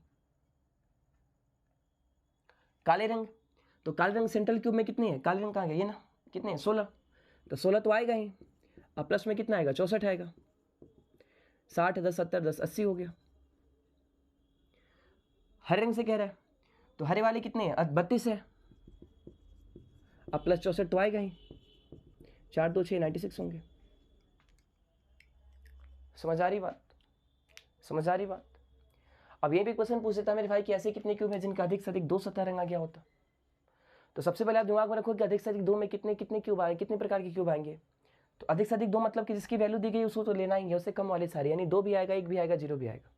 काले रंग, तो काले रंग सेंट्रल क्यूब में कितनी है, काले रंग कहाँ गया, ये ना, कितने हैं, 16, तो 16 तो आएगा ही, अब प्लस में कितना आएगा, 64 आएगा, 60 10 70 10 80 हो गया। हरे रंग से कह रहा है, तो हरे वाले कितने हैं, 32 है, अब प्लस 64 तो आएगा ही, 4 2 6 96 होंगे। समझ आ रही बात, समझ आ रही बात। अब ये भी क्वेश्चन पूछ देता मेरे भाई कि ऐसे कितने क्यूब हैं जिनका अधिक से अधिक 2 सतह रंगा गया होता। तो सबसे पहले आप दिमाग में रखो कि अधिक से अधिक 2 में कितने कितने क्यूब आएंगे, कितने प्रकार के क्यूब आएंगे। तो अधिक से अधिक 2 मतलब कि जिसकी वैल्यू दी गई उसको तो लेना ही है, उससे कम वाले सारे, यानी 2 भी आएगा, 1 भी आएगा, 0 भी आएगा,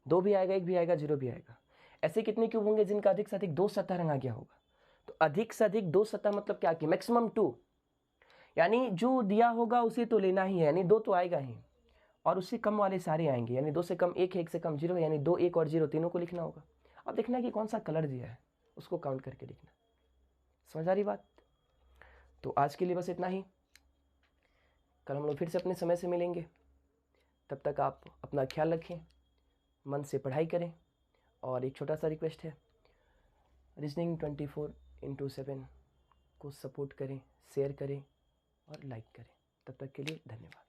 2 भी आएगा, 1 भी आएगा, 0 भी आएगा। ऐसे कितने क्यूब होंगे जिनका अधिक से अधिक 2 सतह रंगा गया होगा। तो अधिक से अधिक 2 सतह मतलब क्या कि मैक्सिमम 2, यानी जो दिया होगा उसे तो लेना ही है, यानी 2 तो आएगा ही, और उससे कम वाले सारे आएंगे, यानी 2 से कम 1 है, 1 से कम 0 है, यानी 2 1 और 0 तीनों को लिखना होगा। अब देखना कि कौन सा कलर दिया है उसको काउंट करके लिखना। समझ आ रही बात। तो आज के लिए बस इतना ही, कल हम लोग फिर से अपने समय से मिलेंगे। तब तक आप अपना ख्याल रखें, मन से पढ़ाई करें, और एक छोटा सा रिक्वेस्ट है, रीजनिंग 24/7 को सपोर्ट करें, शेयर करें और लाइक करें। तब तक के लिए धन्यवाद।